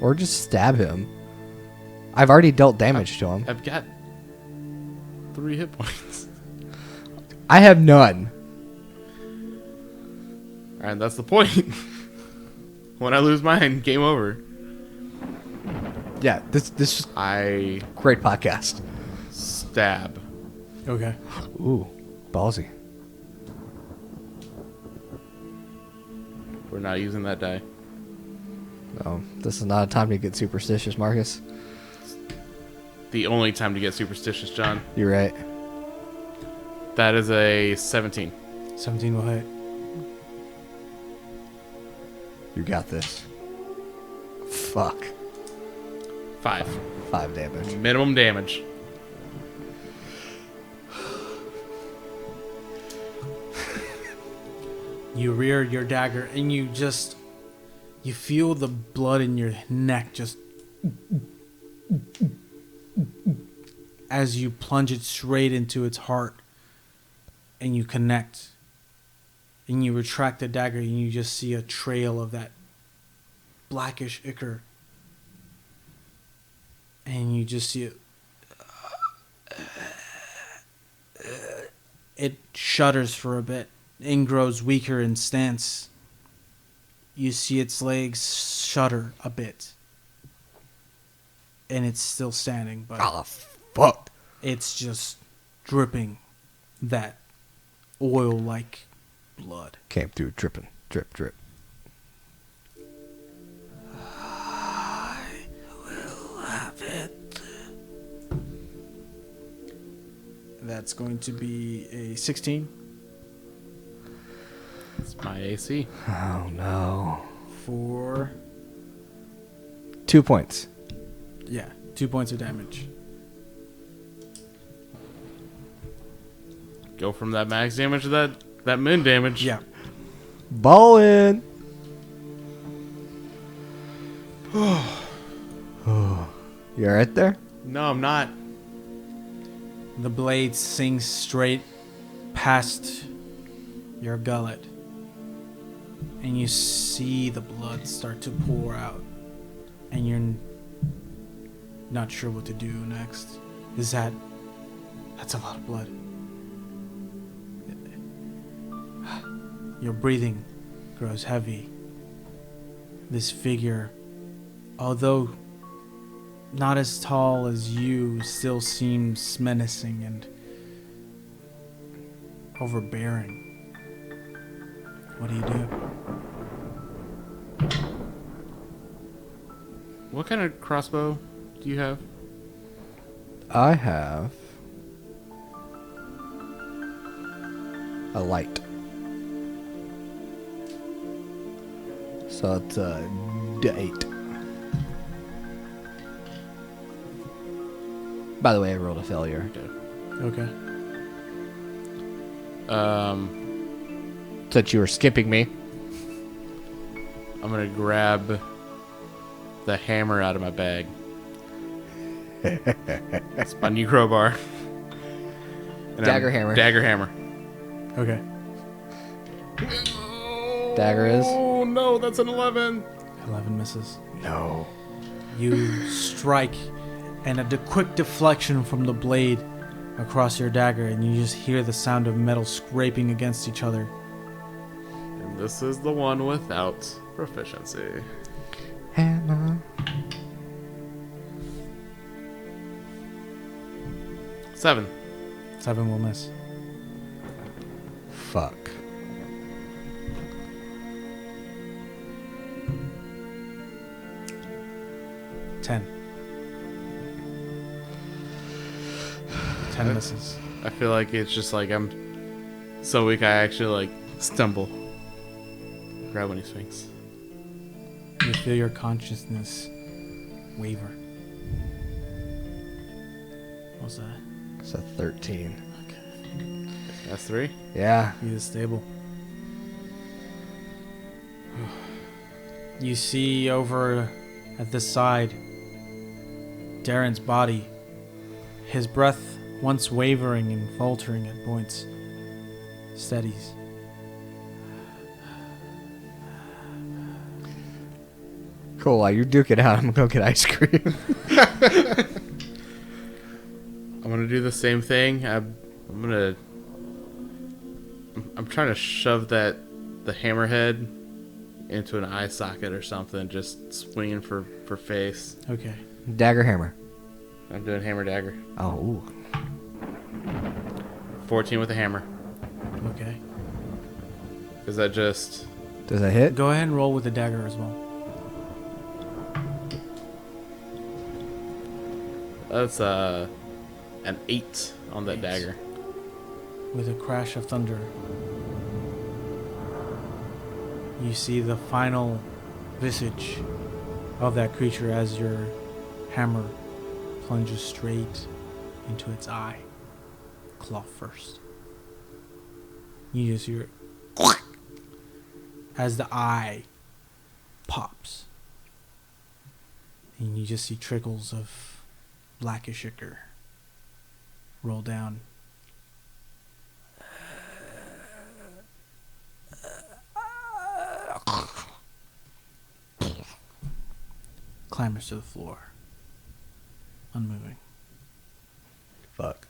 Or just stab him. I've already dealt damage to him. I've got 3 hit points. I have none. And that's the point. When I lose mine, game over. Yeah, this is I great podcast. stab. Okay. Ooh, ballsy. We're not using that die. This is not a time to get superstitious, Marcus. The only time to get superstitious, John. You're right. That is a 17. 17 will hit. You got this. Fuck. 5. 5 damage. Minimum damage. You rear your dagger and you feel the blood in your neck just as you plunge it straight into its heart, and you connect and you retract the dagger and you just see a trail of that blackish ichor, and you just see it shudders for a bit and grows weaker in stance. You see its legs shudder a bit. And it's still standing, but Fuck. it's just dripping that oil-like blood. Came through dripping. Drip, drip. I will have it. That's going to be a 16 It's my AC. Oh, no. for 2 points. 2 points of damage. Go from that max damage to that min damage. Yeah. Ballin'. You alright there? No, I'm not. The blade sings straight past your gullet, and you see the blood start to pour out, and you're not sure what to do next. That's a lot of blood. Your breathing grows heavy. This figure, although not as tall as you, still seems menacing and overbearing. What do you do? What kind of crossbow do you have? I have a light. So it's a D8. By the way, I rolled a failure. Okay. Since you were skipping me. I'm gonna grab the hammer out of my bag. It's my new crowbar. And Dagger hammer. Dagger hammer. Okay. Dagger is? Oh no, that's an 11. 11 misses. No. You strike, and a quick deflection from the blade across your dagger, and you just hear the sound of metal scraping against each other. And this is the one without proficiency. Hammer. 7. 7 will miss. Fuck. 10. 10 misses. I feel like it's just like I'm so weak I actually like stumble. Right when he swings. You feel your consciousness waver. What was that? It's a 13. Okay. That's 3. Yeah. He is stable. You see over at this side Darren's body. His breath, once wavering and faltering at points, steadies. Cool. While you're duking out, I'm gonna go get ice cream. I'm gonna do the same thing. I'm trying to shove the hammerhead into an eye socket or something, just swinging for face. Okay. Dagger hammer. I'm doing hammer dagger. Oh. 14 with a hammer. Okay. Is that just... Does that hit? Go ahead and roll with the dagger as well. That's an 8 on that 8. dagger. With a crash of thunder, you see the final visage of that creature as your hammer plunges straight into its eye. Claw first. You just hear it as the eye pops. And you just see trickles of blackish ichor roll down. Clambers to the floor. Unmoving. Fuck.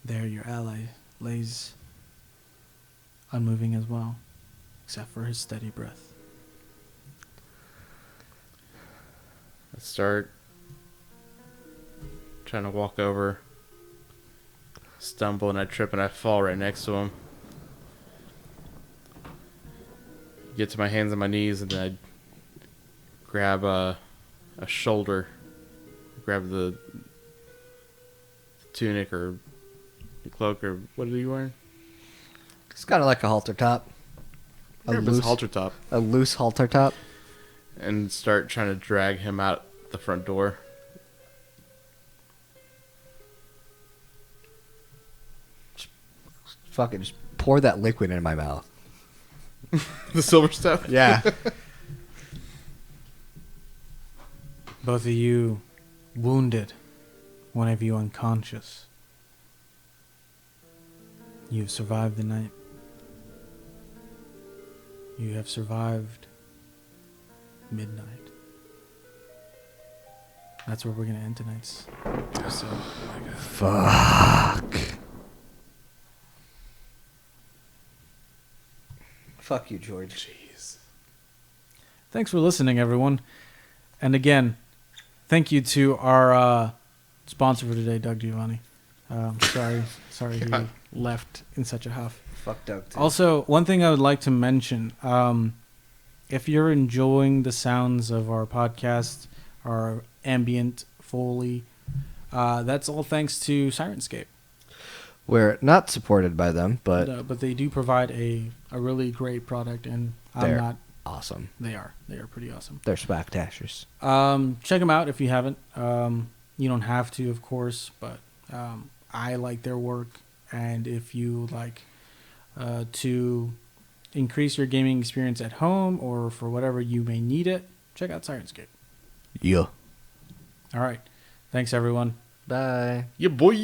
There your ally lays unmoving as well, except for his steady breath. I start trying to walk over, stumble, and I trip and I fall right next to him. Get to my hands and my knees, and then I grab a shoulder, grab the tunic or the cloak, or what are you wearing? It's kind of like a halter top. Grab his halter top. A loose halter top. And start trying to drag him out the front door. Fucking just pour that liquid in my mouth. The silver stuff? Yeah. Both of you wounded, one of you unconscious. You've survived the night. You have survived midnight. That's where we're going to end tonight's episode. Oh my God. Fuck. Fuck you, George. Jeez. Thanks for listening, everyone. And again, thank you to our sponsor for today, Doug Giovanni. Sorry he left in such a huff. Fuck Doug, too. Also, one thing I would like to mention, if you're enjoying the sounds of our podcast, our ambient Foley, that's all thanks to Syrinscape. We're not supported by them, but But they do provide a really great product, and they're awesome. They are pretty awesome. They're spectacular. Check them out if you haven't. You don't have to, of course, but I like their work, and if you would like to increase your gaming experience at home or for whatever you may need it, check out Syrinscape. Yeah. All right. Thanks, everyone. Bye. Yeah, boy.